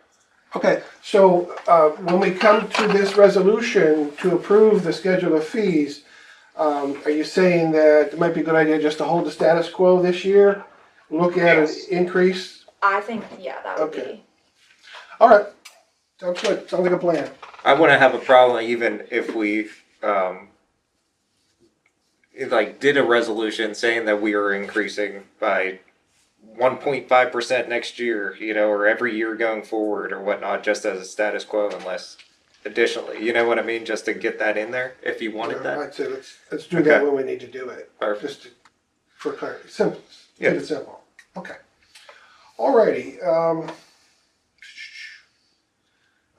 Okay, so when we come to this resolution to approve the schedule of fees, are you saying that it might be a good idea just to hold the status quo this year? Look at an Yes. increase? I think, yeah, that would Okay. be. All right, sounds good, sounds like a plan. I wouldn't have a problem even if we did a resolution saying that we are increasing by 1.5% next year, or every year going forward or whatnot, just as a status quo, unless additionally, you know what I mean, just to get that in there if you wanted that. I'd say let's do that Okay. when we need to do it. Perfect. Just for clarity, simple, Yeah. keep it simple. Okay. Alrighty,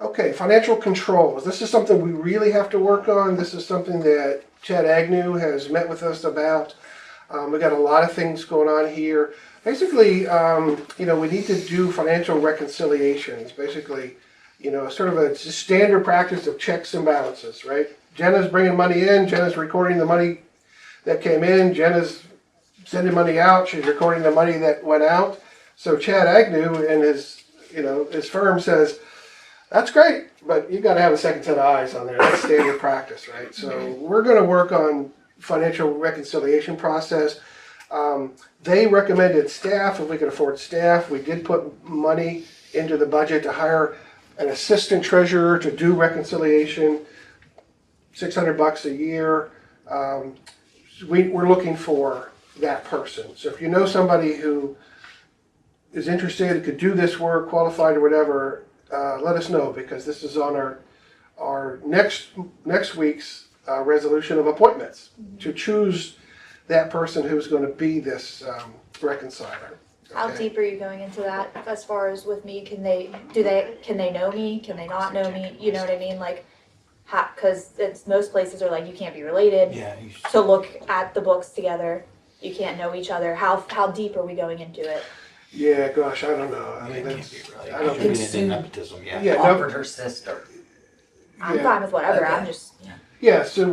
okay, financial controls. This is something we really have to work on. This is something that Chad Agnew has met with us about. We got a lot of things going on here. Basically, we need to do financial reconciliations. Basically, sort of a standard practice of checks and balances, right? Jenna's bringing money in. Jenna's recording the money that came in. Jenna's sending money out. She's recording the money that went out. So Chad Agnew and his firm says, that's great, but you've got to have a second set of eyes on there. That's standard practice, right? So we're going to work on financial reconciliation process. They recommended staff, if we could afford staff. We did put money into the budget to hire an assistant treasurer to do reconciliation, $600 a year. We're looking for that person. So if you know somebody who is interested, could do this work, qualified or whatever, let us know, because this is on our next week's resolution of appointments to choose that person who's going to be this reconciler. How Okay? deep are you going into that as far as with me? Can they know me? Can they not know me? You know what I mean? Like, because most places are like, you can't be related. Yeah. To look at the books together, you can't know each other. How deep are we going into it? Yeah, gosh, I don't know. I mean, that's, I don't think. It's nepotism, yeah. Yeah, no, Offered her sister, I'm Yeah. fine with whatever. I'm Okay. just yeah. So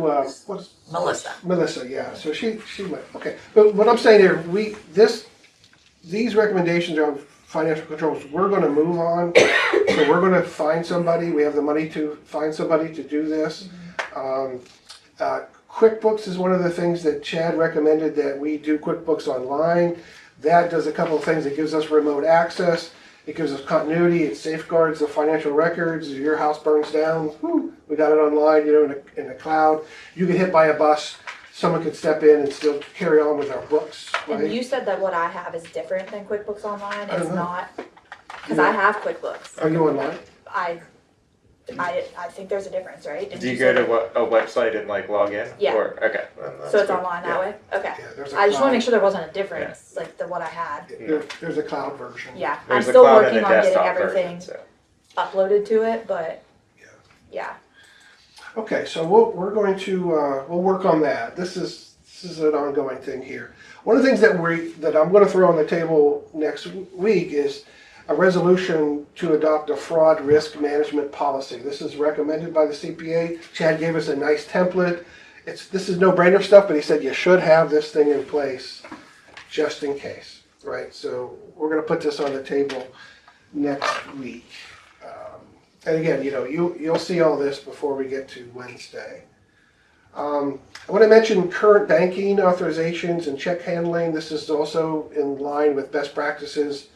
what's Melissa. Melissa? Yeah. So she went. Okay. But what I'm saying here, these recommendations on financial controls, we're going to move on. So we're going to find somebody. We have the money to find somebody to do this. QuickBooks is one of the things that Chad recommended, that we do QuickBooks online. That does a couple of things. It gives us remote access. It gives us continuity. It safeguards the financial records. If your house burns down, we got it online, in the cloud. You get hit by a bus, someone could step in and still carry on with our books. Right? And you said that what I have is different than QuickBooks Online. I don't It's know. not, because I have QuickBooks. Are you online? I think there's a difference, right? Didn't Do you say go that? to a website and log in? Yeah. Or, okay. then that's So it's good. online Yeah. that way? Okay. Yeah, there's a I just want cloud. to make sure there wasn't a difference, like what I had. There's a cloud version. Yeah, There's I'm a still cloud and working a on getting desktop everything version, so. uploaded to it, but yeah. Okay, so we're going to we'll work on that. This is an ongoing thing here. One of the things that I'm going to throw on the table next week is a resolution to adopt a fraud risk management policy. This is recommended by the CPA. Chad gave us a nice template. this is no-brainer stuff, but he said you should have this thing in place just in case, right? So we're gonna put this on the table next week. And again, you'll see all this before we get to Wednesday. I want to mention current banking authorizations and check handling. This is also in line with best practices.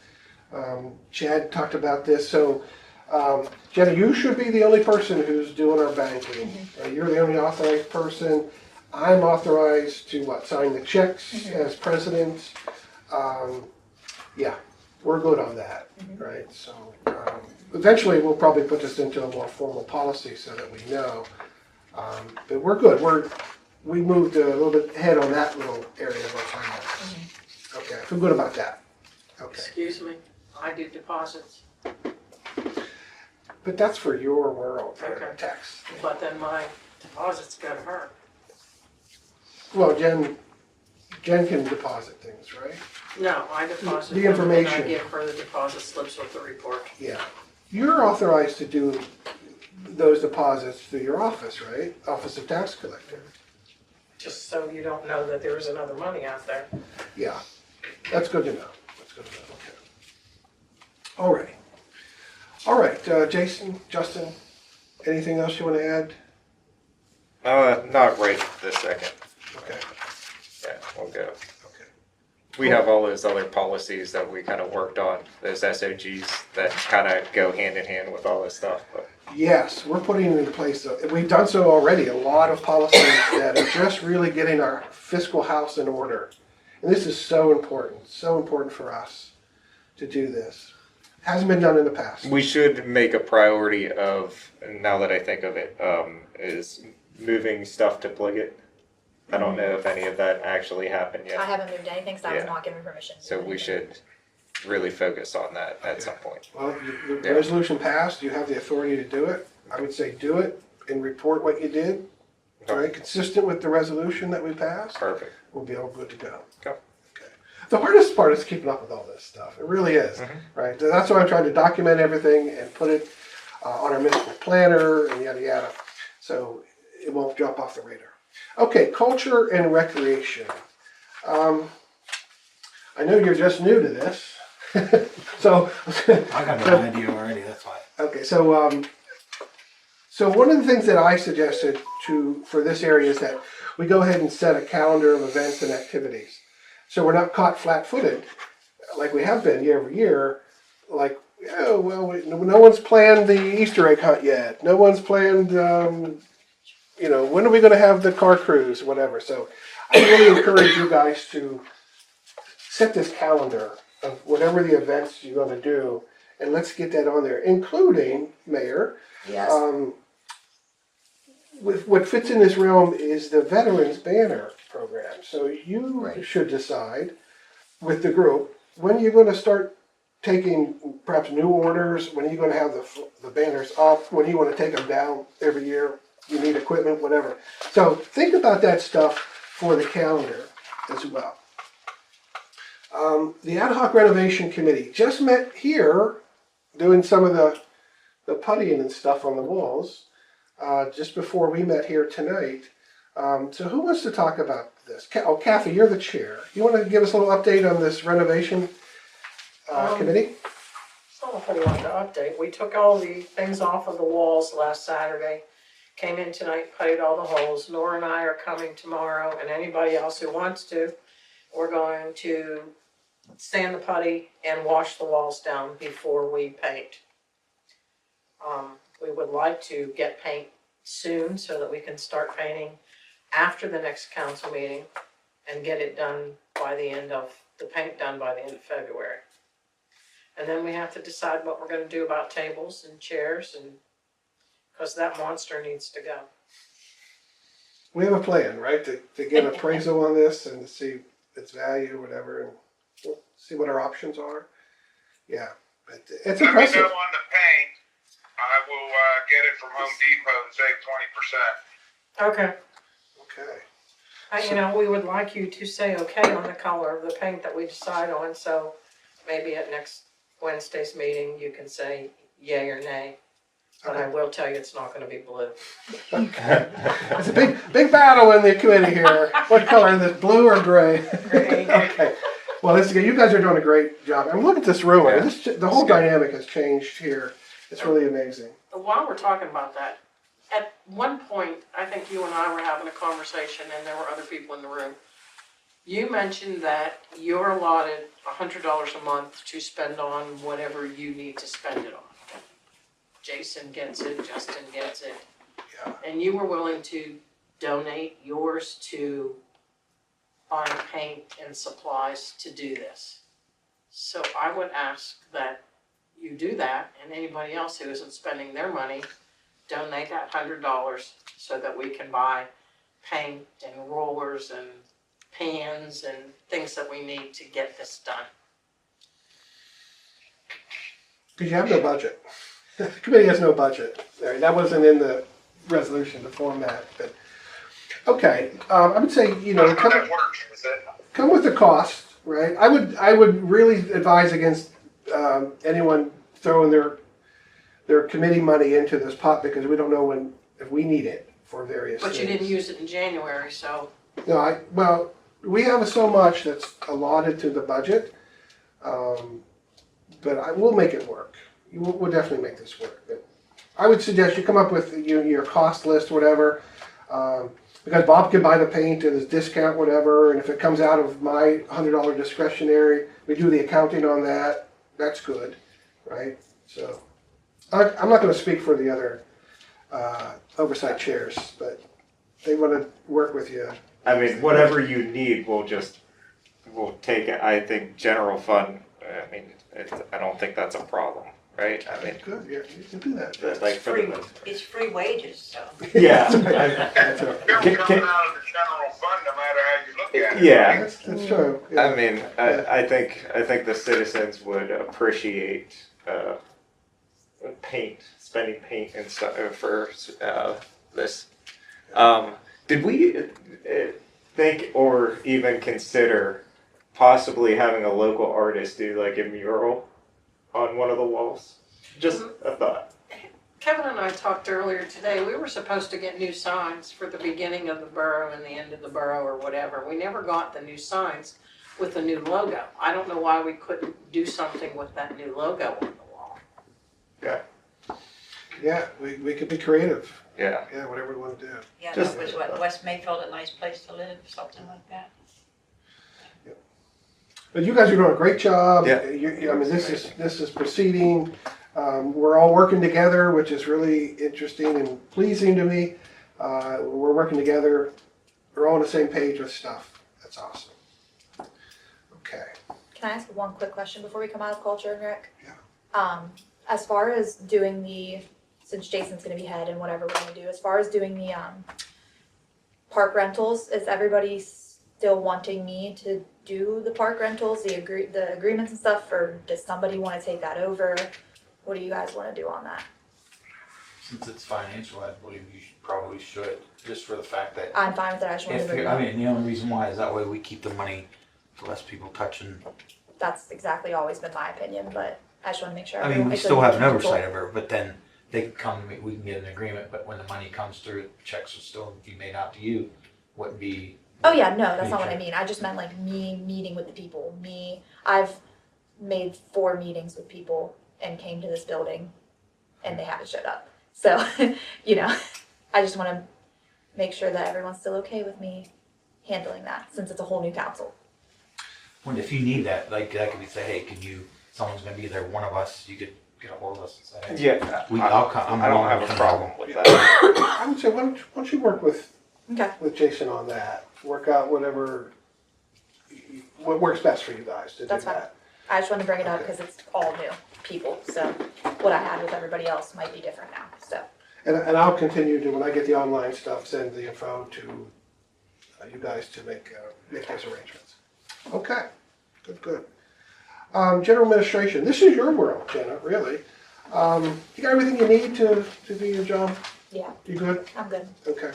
Chad talked about this. So, Jenna, you should be the only person who's doing our banking. You're the only authorized person. I'm authorized to sign the checks as president. Yeah, we're good on that, right? So eventually we'll probably put this into a more formal policy so that we know. But we're good. We moved a little bit ahead on that little area of our finances. Okay, I feel good about that. Okay, Excuse me, I do deposits, but that's for your world, for Okay. tax. but then my deposits go to her. Well, Jen can deposit things, right? No, I deposit The them and information. I give her the deposit slips with the report. Yeah. You're authorized to do those deposits through your office, right? Office of Tax Collector. Just so you don't know that there's another money out there. Yeah, that's good to know. That's good to know. Okay. All right, Jason, Justin, anything else you want to add? Not right this second. Okay. Yeah, we'll go. Okay. We have all those other policies that we kind of worked on, those SOGs that kind of go hand in hand with all this stuff. But Yes, we're putting in place, we've done so already, a lot of policies that are just really getting our fiscal house in order. And this is so important for us to do this. Hasn't been done in the past. we should make a priority of, now that I think of it, is moving stuff to Pliget. I don't know if any of that actually happened I yet. haven't moved anything, so I was Yeah. not given permission. to So do we anything. should really focus on that at some point. Well, the Yeah. resolution passed, you have the authority to do it. I would say do it and report what you did. All right, consistent with the resolution that we passed, Perfect. we'll be all good to go. Okay. Okay. The hardest part is keeping up with all this stuff. It really is, right? That's why I'm trying to document everything and put it on our municipal planner and yada yada, so it won't drop off the radar. Okay, culture and recreation. I know you're just new to this, so. I got an idea already, that's why. Okay, so so one of the things that I suggested for this area is that we go ahead and set a calendar of events and activities, so we're not caught flat-footed like we have been year over year. Like, oh well, no one's planned the Easter egg hunt yet. No one's planned. When are we going to have the car cruise, whatever. So I really encourage you guys to set this calendar of whatever the events you're going to do, and let's get that on there, including, Mayor. Yes. With what fits in this realm is the Veterans Banner program. So you Right. should decide with the group, when are you going to start taking perhaps new orders? When are you going to have the banners up? When do you want to take them down every year? You need equipment, whatever. So think about that stuff for the calendar as well. The Ad hoc Renovation Committee just met here doing some of the puttying and stuff on the walls just before we met here tonight. So who wants to talk about this? Kathy, you're the chair. You want to give us a little update on this renovation committee? It's not a whole lot to update. We took all the things off of the walls last Saturday. Came in tonight, puttied all the holes. Nora and I are coming tomorrow, and anybody else who wants to, we're going to sand the putty and wash the walls down before we paint. We would like to get paint soon so that we can start painting after the next council meeting and get it done by the end of February. And then we have to decide what we're gonna do about tables and chairs, and, cause that monster needs to go. We have a plan, right, to get appraisal on this and to see its value, whatever, and we'll see what our options are. Yeah, but it's Let me impressive. know on the paint. I will get it from Home Depot and save 20%. Okay. Okay. We would like you to say okay on the color of the paint that we decide on, so maybe at next Wednesday's meeting, you can say yay or nay. But I will tell you, it's not gonna be blue. It's a big battle in the committee here. What color is it, blue or gray? Okay. Well, this is good. You guys are doing a great job. I'm looking at this room. Yeah. The whole dynamic has changed here. It's really amazing. While we're talking about that, at one point, I think you and I were having a conversation and there were other people in the room. You mentioned that you're allotted $100 a month to spend on whatever you need to spend it on. Jason gets it, Justin gets it. Yeah. And you were willing to donate yours to buying paint and supplies to do this. So I would ask that you do that, and anybody else who isn't spending their money, donate that $100 so that we can buy paint and rollers and pans and things that we need to get this done. Because you have no budget. The committee has no budget. That wasn't in the resolution, the format, but, okay. I would say, How that works, is it? come with the cost, right? I would really advise against anyone throwing their committee money into this pot because we don't know if we need it for various But things. you didn't use it in January, so No, well, we have so much that's allotted to the budget, but we'll make it work. We'll definitely make this work. But I would suggest you come up with your cost list, whatever, because Bob can buy the paint at his discount, whatever, and if it comes out of my $100 discretionary, we do the accounting on that, that's good, right? So, I'm not gonna speak for the other oversight chairs, but they wanna work with you. I mean, whatever you need, we'll take it. I think general fund, I mean, I don't think that's a problem, right? I mean, Good, yeah, you can do that. like for Free, the, it's free wages, so. yeah. That's right. Still coming out of the general fund, no matter how you look at it. Yeah. That's true. Yeah. I mean, I think the citizens would appreciate spending paint and stuff for this. Did we think or even consider possibly having a local artist do like a mural on one of the walls? Just a thought. Kevin and I talked earlier today, we were supposed to get new signs for the beginning of the borough and the end of the borough or whatever. We never got the new signs with the new logo. I don't know why we couldn't do something with that new logo on the wall. Yeah, we could be creative. Yeah. Yeah, whatever we want to do. Yeah, Just- that was what, West Mayfield, a nice place to live, something like that. But you guys are doing a great job. Yeah. I mean, this is proceeding. We're all working together, which is really interesting and pleasing to me. We're working together. We're all on the same page with stuff. That's awesome. Okay. Can I ask one quick question before we come out of culture and rec? Yeah. As far as doing since Jason's gonna be head and whatever we're gonna do, as far as doing the park rentals, is everybody still wanting me to do the park rentals, the agreements and stuff, or does somebody wanna take that over? What do you guys wanna do on that? Since it's financial, I believe you probably should, just for the fact that I'm fine with that, I just wanted to if bring it I up. mean, the only reason why is that way we keep the money for less people touching. That's exactly always been my opinion, but I just wanna make sure. I mean, everyone- we it's still have an mutual- oversight of her, but then they can come, we can get an agreement, but when the money comes through, checks will still be made out to you, wouldn't be. Oh yeah, no, that's not what I Major. mean. I just meant like me meeting with the people. I've made 4 meetings with people and came to this building and they haven't showed up. So, you know, I just want to make sure that everyone's still okay with me handling that since it's a whole new council. When if you need that, like that could be say, hey, someone's gonna be there, one of us, you could get a hold of us and say, hey. Yeah. I'll come. I don't have a problem with that. I would say, why don't you work with Okay. Jason on that? Work out whatever, what works best for you guys to do That's fine. that. I just want to bring it up because it's all new people. So what I had with everybody else might be different now. So And I'll continue to, when I get the online stuff, send the info to you guys to make those arrangements. Okay, good. General administration, this is your world, Jenna, really. You got everything you need to do your job? yeah, You good? I'm good. Okay,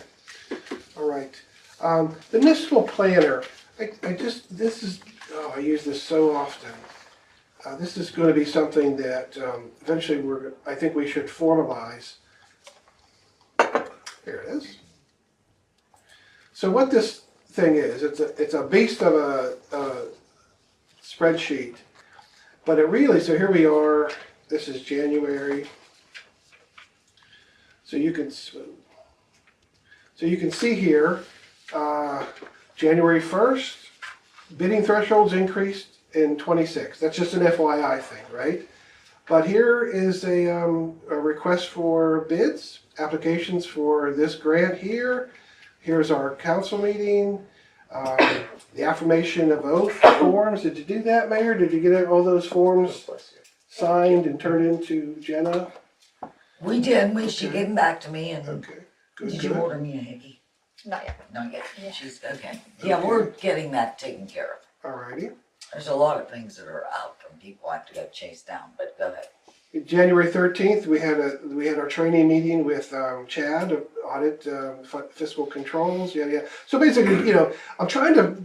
all right. The municipal planner, I use this so often. This is going to be something that eventually I think we should formalize. Here it is. So what this thing is, it's a beast of a spreadsheet, but it really, so here we are, this is January. So you can see here, January 1st, bidding thresholds increased in 26. That's just an FYI thing, right? But here is a request for bids, applications for this grant here. Here's our council meeting, the affirmation of oath forms. Did you do that, Mayor? Did you get all those forms signed and turned into Jenna? We did, she gave them back to me, and Okay, good, did good. you order me a hickey? Not yet. Not yet, Yeah. she's, okay. Yeah, we're getting that taken care of. Alrighty. There's a lot of things that are out from people I have to go chase down, but go ahead. January 13th, we had our training meeting with Chad, audit fiscal controls, yeah. So basically, I'm trying to,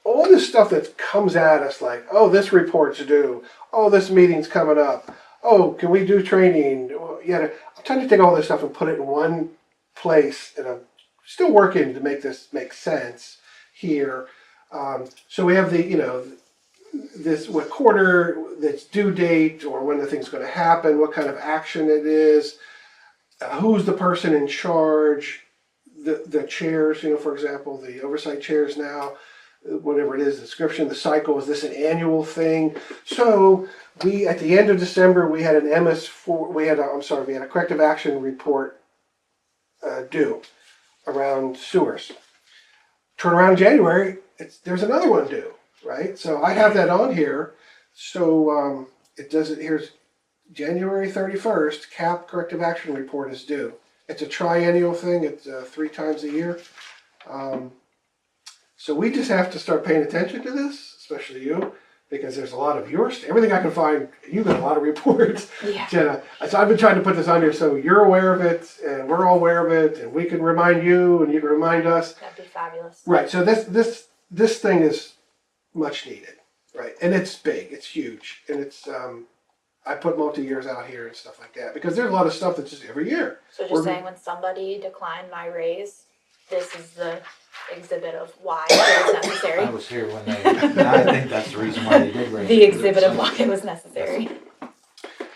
all this stuff that comes at us like, oh, this report's due, oh, this meeting's coming up, oh, can we do training? I'm trying to take all this stuff and put it in one place, and I'm still working to make this make sense here. So we have this what quarter, that's due date, or when the thing's going to happen, what kind of action it is, who's the person in charge, the chairs, for example, the oversight chairs now, whatever it is, the description, the cycle, is this an annual thing? So we, at the end of December, we had an MS4, we had a corrective action report due around sewers. Turn around in January, there's another one due. Right, so I have that on here. So it does it. Here's January 31st. CAP corrective action report is due. It's a triennial thing. It's 3 times a year. So we just have to start paying attention to this, especially you, because there's a lot of your everything I can find. You got a lot of reports, Yeah. Jenna. So I've been trying to put this on here so you're aware of it, and we're all aware of it, and we can remind you, and you can remind us. That'd be fabulous. Right. So this thing is much needed, right? And it's big, it's huge, and it's I put multi-years out here and stuff like that because there's a lot of stuff that's just every year. So just saying, when somebody declined my raise, this is the exhibit of why it was necessary. I was here when I think that's the reason why they did raise The it. exhibit of why it was necessary.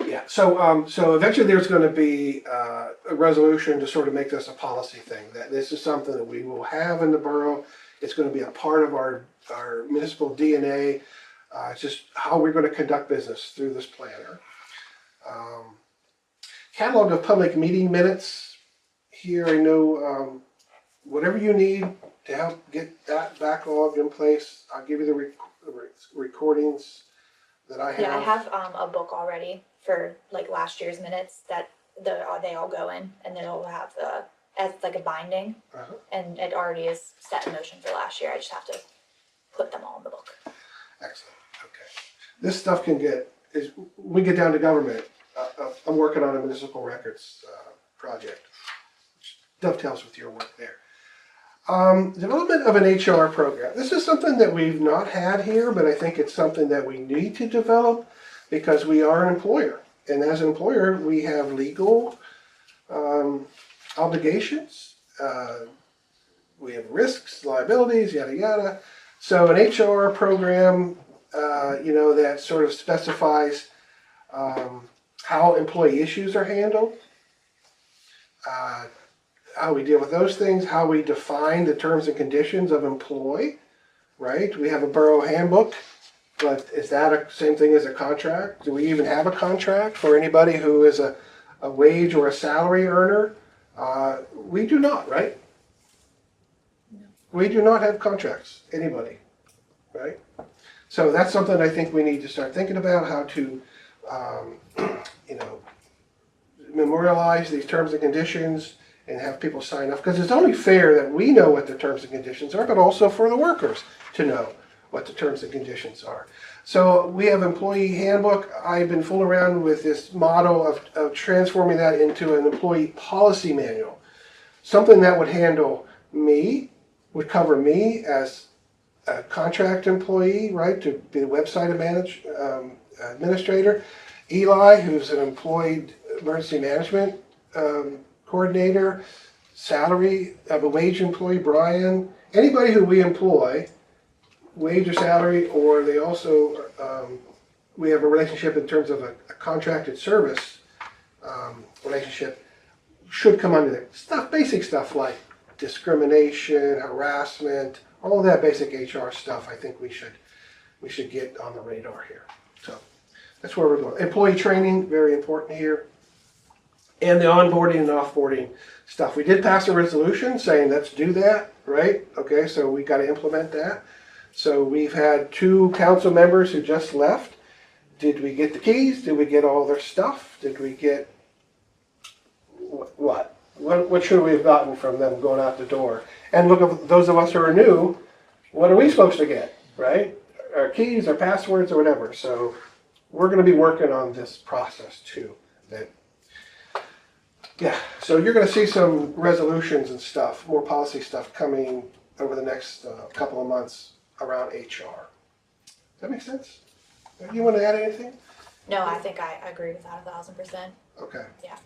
Yeah. So eventually there's going to be a resolution to sort of make this a policy thing. That this is something that we will have in the borough. It's going to be a part of our municipal DNA. It's just how we're going to conduct business through this planner. Catalog of public meeting minutes. Here I know whatever you need to help get that backlog in place. I'll give you the recordings that I have. Yeah, I have a book already for like last year's minutes that they all go in, and then it'll have as like a binding, and it already is set in motion for last year. I just have to put them all in the book. Excellent. Okay. This stuff can we get down to government. I'm working on a municipal records project, which dovetails with your work there. Development of an HR program. This is something that we've not had here, but I think it's something that we need to develop because we are an employer. And as an employer, we have legal obligations. We have risks, liabilities, yada, yada. So an HR program, that sort of specifies how employee issues are handled, how we deal with those things, how we define the terms and conditions of employ, right? We have a borough handbook, but is that the same thing as a contract? Do we even have a contract for anybody who is a wage or a salary earner? We do not, right? We do not have contracts, anybody, right? So that's something I think we need to start thinking about, how to, memorialize these terms and conditions and have people sign up. Because it's only fair that we know what the terms and conditions are, but also for the workers to know what the terms and conditions are. So we have employee handbook. I've been fooling around with this model of transforming that into an employee policy manual. Something that would handle me, would cover me as a contract employee, right, to be the website administrator. Eli, who's an employed emergency management coordinator. Salary of a wage employee, Brian. Anybody who we employ, wage or salary, or they also, we have a relationship in terms of a contracted service relationship, should come under there. Stuff, basic stuff like discrimination, harassment, all of that basic HR stuff. I think we should get on the radar here. So that's where we're going. Employee training, very important here, and the onboarding and offboarding stuff. We did pass a resolution saying let's do that, right? Okay, so we got to implement that. So we've had 2 council members who just left. Did we get the keys? Did we get all their stuff? Did we get what? What should we have gotten from them going out the door? And look, at those of us who are new, what are we supposed to get, right? Our keys, our passwords, or whatever. So we're going to be working on this process too. Yeah, so you're going to see some resolutions and stuff, more policy stuff coming over the next couple of months around HR. Does that make sense? You want to add anything? No, I think I agree with that 1,000%. Okay. Yeah.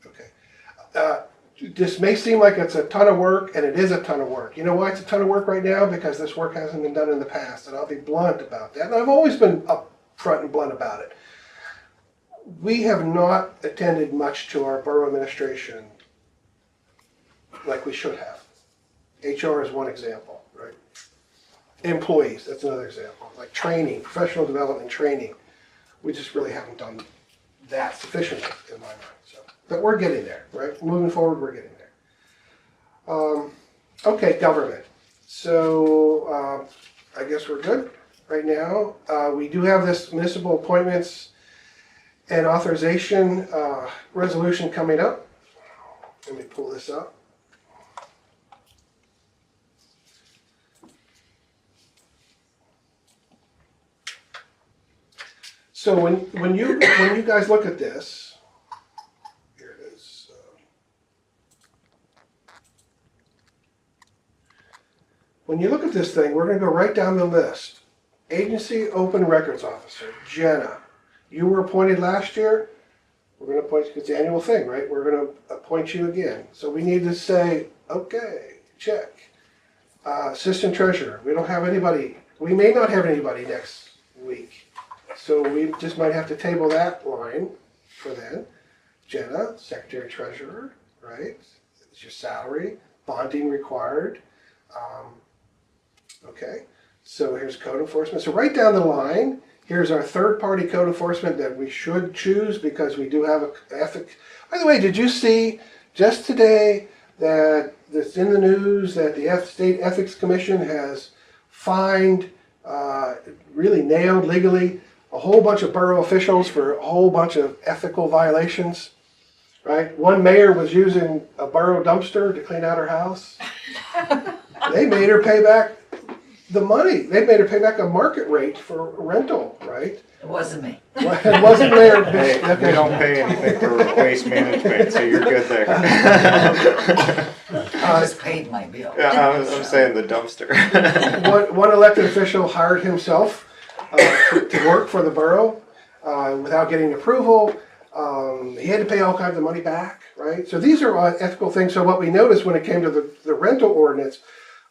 Okay. This may seem like it's a ton of work, and it is a ton of work. You know why it's a ton of work right now? Because this work hasn't been done in the past, and I'll be blunt about that. And I've always been upfront and blunt about it. We have not attended much to our borough administration like we should have. HR is one example, right? Employees, that's another example. Like training, professional development training. We just really haven't done that sufficiently in my mind. So, but we're getting there, right? Moving forward, we're getting there. Okay, government. So I guess we're good right now. We do have this municipal appointments and authorization resolution coming up. Let me pull this up. So when you guys look at this, here it is. When you look at this thing, we're going to go right down the list. Agency Open Records Officer, Jenna. You were appointed last year. We're going to appoint you. It's the annual thing, right? We're going to appoint you again. So we need to say, okay, check. Assistant Treasurer. We don't have anybody. We may not have anybody next week. So we just might have to table that line for then. Jenna, Secretary Treasurer, right? It's your salary, bonding required. Okay, so here's code enforcement. So right down the line, here's our third-party code enforcement that we should choose because we do have an ethic. By the way, did you see just today that it's in the news that the State Ethics Commission has fined, really nailed legally, a whole bunch of borough officials for a whole bunch of ethical violations, right? One mayor was using a borough dumpster to clean out her house. They made her pay back the money. They made her pay back a market rate for rental, right? It wasn't me. Well, it wasn't mayor. Hey, we don't pay anything for waste management, so you're good there. I just paid my bill. Yeah, I'm saying the dumpster. One elected official hired himself to work for the borough without getting approval. He had to pay all kinds of money back, right? So these are ethical things. So what we noticed when it came to the rental ordinance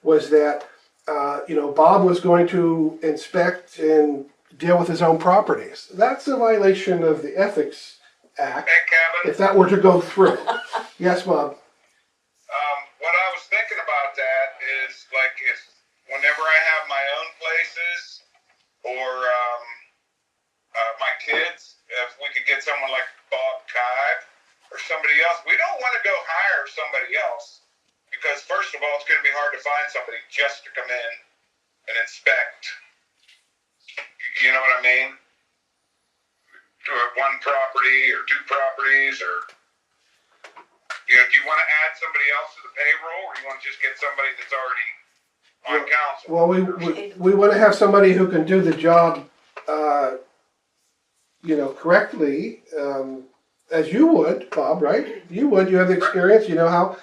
was that Bob was going to inspect and deal with his own properties. That's a violation of the Ethics Act. Hey, Kevin. If that were to go through. Yes, Bob. What I was thinking about that is like if whenever I have my own places or my kids, if we could get someone like Bob Kive or somebody else, we don't want to go hire somebody else because first of all, it's going to be hard to find somebody just to come in and inspect. You know what I mean? To one property or two properties or, do you want to add somebody else to the payroll or you want to just get somebody that's already on council? Well, we want to have somebody who can do the job, correctly, as you would, Bob, right? You have the experience, you know how.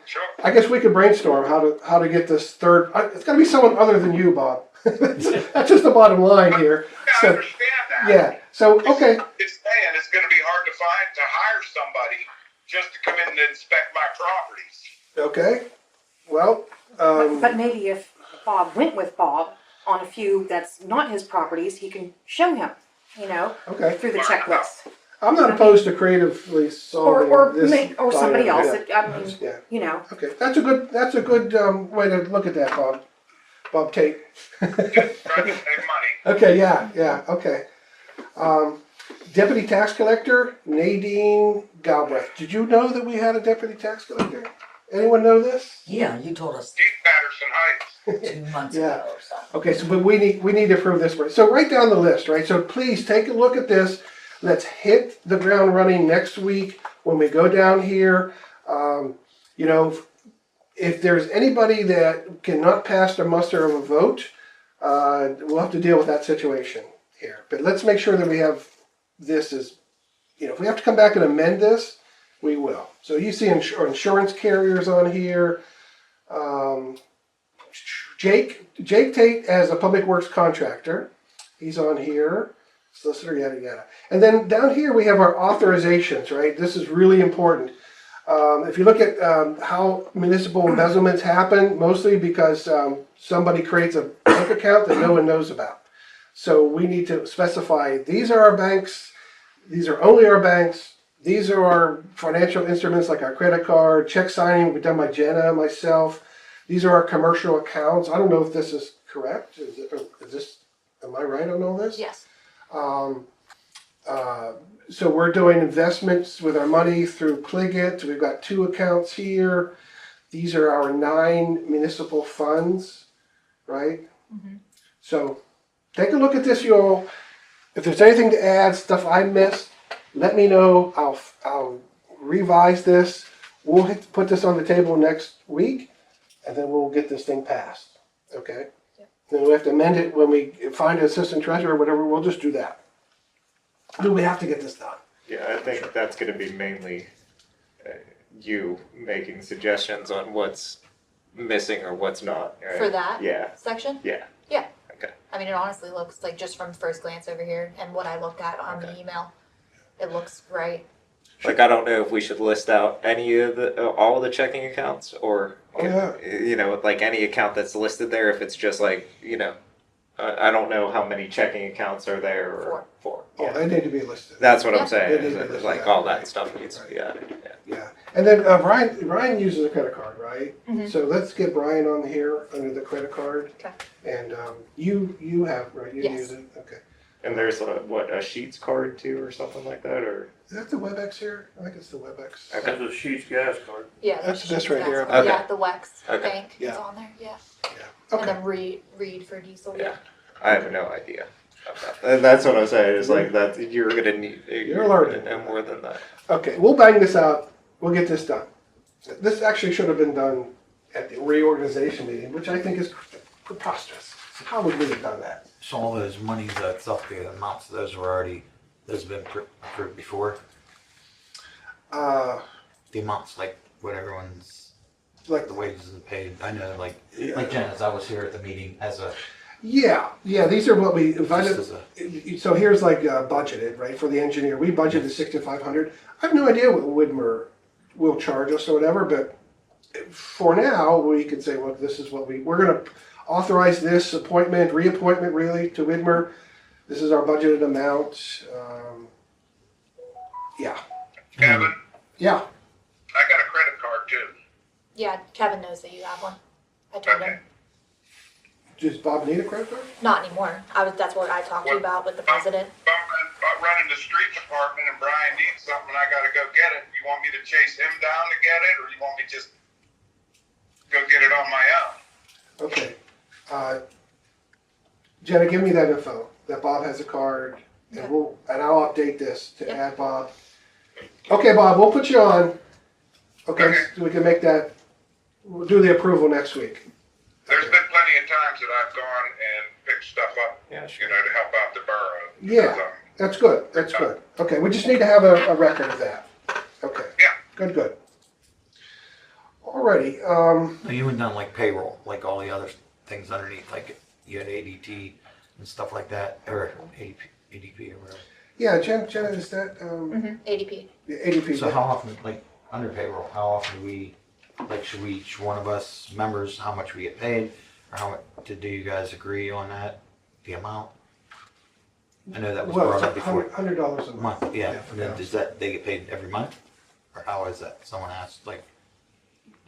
Sure. I guess we could brainstorm how to get this third. It's got to be someone other than you, Bob. That's just the bottom line here. Yeah, I So, understand that. yeah, so, okay, It's saying it's gonna be hard to hire somebody just to come in and inspect my properties. okay. Well, But maybe if Bob went with Bob on a few that's not his properties, he can show him, okay. through the checklist. I'm not opposed to creatively Or, solving or, this. or somebody else, Yeah. I mean, Yeah. Okay, that's a good way to look at that, Bob. Bob Tate. Trying to save money. Okay, yeah, okay. Deputy Tax Collector, Nadine Galbraith. Did you know that we had a Deputy Tax Collector? Anyone know this? Yeah, you told us Deep Patterson Heights. 2 months Yeah. ago or something. Okay, so but we need to approve this one. So write down the list, right? So please take a look at this. Let's hit the ground running next week when we go down here. If there's anybody that cannot pass the muster of a vote, we'll have to deal with that situation here. But let's make sure that we have this as, if we have to come back and amend this, we will. So you see insurance carriers on here. Jake Tate as a public works contractor. He's on here. Solicitor, yada yada. And then down here we have our authorizations, right? This is really important. If you look at how municipal embezzlements happen, mostly because somebody creates a bank account that no one knows about. So we need to specify, these are our banks, these are only our banks, these are our financial instruments like our credit card, check signing will be done by Jenna, myself. These are our commercial accounts. I don't know if this is correct. Am I right on all this? Yes. So we're doing investments with our money through Pliget. We've got 2 accounts here. These are our 9 municipal funds, right? Mm-hmm. So take a look at this, you all. If there's anything to add, stuff I missed, let me know. I'll revise this. We'll put this on the table next week, and then we'll get this thing passed. Okay? Yeah. Then we have to amend it when we find an assistant treasurer or whatever. We'll just do that. Do we have to get this done? Yeah, I think that's gonna be mainly you making suggestions on what's missing or what's not. Right? For that Yeah, section? yeah. Yeah. Okay. I mean, it honestly looks like, just from first glance over here and what I looked at on the email, it looks right. Like, I don't know if we should list out any of all the checking accounts, or, like any account that's listed there, if it's just like, I don't know how many checking accounts are there, or 4. Oh, Yeah. they need to be listed. That's what Yeah. I'm saying, They need is to be that, listed, like, yeah. all that stuff needs to be added, yeah. Yeah. And then Brian uses a credit card, right? Mhm. So let's get Brian on here under the credit card. Okay. And you have, right? You Yes. use it? Okay. And there's a Sheets card too, or something like that, or? Is that the WebEx here? I think it's the WebEx. Okay. There's a Sheets gas card. Yeah. That's the this right here. That's- Yeah, Okay. the Wex Okay. bank is Yeah. on there, yeah. Yeah. And Okay. then Reed for diesel. Yeah. I have no idea about that. And that's what I'm saying, is like, that you're gonna need, You're learning. gonna know more than that. Okay. We'll bang this out. We'll get this done. This actually should have been done at the reorganization meeting, which I think is preposterous. How would we have done that? So all those monies that's up, the amounts of those those have been approved before? The amounts, like what everyone's, Like the wages are paid. I know, like Yeah. Janice, I was here at the meeting as a, Yeah. These are what we just invited. as a, So here's like budgeted, right, for the engineer. We budgeted 6,500. I have no idea what Widmer will charge us or whatever, but for now, we could say, well, this is what we're going to authorize this reappointment really to Widmer. This is our budgeted amount. Yeah. Kevin, Yeah. I got a credit card too. Yeah, Kevin knows that you have one. I told him. Does Bob need a credit card? Not anymore. That's what I talked to you about with the president. If I'm running the street department and Brian needs something, I gotta go get it. You want me to chase him down to get it, or you want me to just go get it on my own? Okay. Jenna, give me that info, that Bob has a card, and I'll update this to Yep. add Bob. Okay, Bob, we'll put you on. Okay, so we can make that, we'll do the approval next week. There's been plenty of times that I've gone and picked stuff up, Yeah, sure. to help out the borough. Yeah. Because, That's good, that's good. Okay, we just need to have a record of that. Okay. Yeah. Good. Alrighty, you went down like payroll, like all the other things underneath, like, you had ADT and stuff like that, or ADP or whatever. Yeah, Jenna, is that, ADP. the ADP? So how often, like, under payroll, how often do we, like, should we, each one of us members, how much we get paid? Or how much, do you guys agree on that, the amount? I know that was Well, brought it's up before. $100 a month. Month, yeah, and then does that, they get paid every month? Or how is that? Someone asked, like,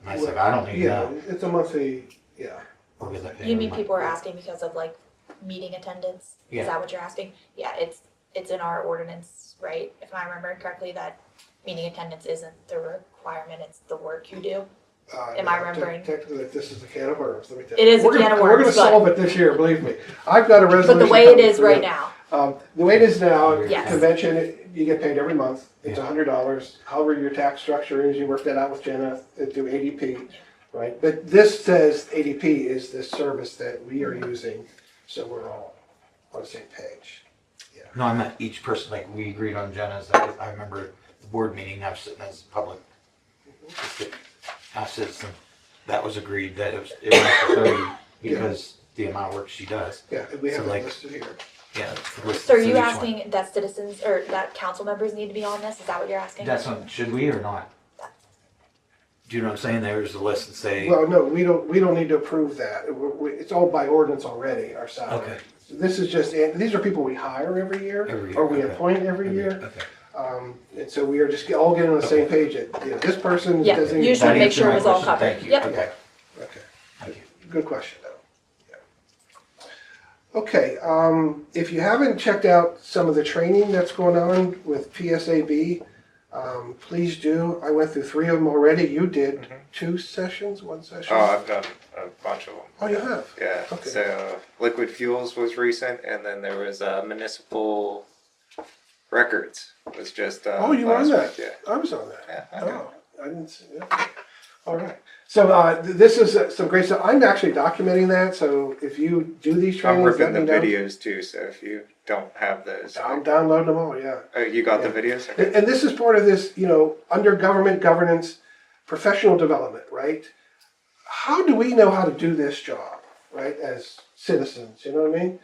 and I said, I don't need Yeah, that. it's a monthly, yeah. Or is that paid You every mean month? people are asking because of like meeting attendance? Yeah. Is that what you're asking? Yeah, it's in our ordinance, right? If I remember correctly, that meeting attendance isn't the requirement, it's the work you do. Am I remembering? Technically, this is a can of worms, let me tell It you. is a We're can gonna- of We're worms, gonna but- solve it this year, believe me. I've got a resolution. But the way it coming is for right you. now, The way it is now, Yes. convention, you get paid every month, it's $100. However your tax structure is, you work that out with Jenna through ADP, right? But this says ADP is the service that we are using, so we're all on the same page. No, I meant each person, like, we agreed on Jenna's, I remember the board meeting, I was sitting as public. I citizen, that was agreed that it was for 30 because the amount of work she does. Yeah, we have So, it like- listed here. Yeah. so are you asking that citizens or that council members need to be on this? Is that what you're asking? That's what, should we or not? Do you know what I'm saying? There's a list and say, Well, no, we don't need to approve that. It's all by ordinance already, our salary. Okay. This is just, these are people we hire every year, or we okay. appoint every year. Okay. And so we are just all getting on the same page. That, this person is Yeah, designated. you should That make answered sure it my was all question. covered. Thank you. Yep. Okay. Okay, Thank you. good question though. Yeah. Okay, if you haven't checked out some of the training that's going on with PSAB, please do. I went through 3 of them already. You did 2 sessions, 1 session? Oh, I've done a bunch of them. Oh, you have? Yeah. Okay. So liquid fuels was recent, and then there was municipal records. Was just Oh, you were on last that? week, I was on that. Yeah. Okay. Oh, I didn't see that. All right. So this is some great stuff. I'm actually documenting that, so if you do these I'm trainings, let ripping me the know. videos too. So if you don't have those, I'm downloading them all, yeah. you got the videos. Okay. And this is part of this, under government governance, professional development, right? How do we know how to do this job, right, as citizens, you know what I mean?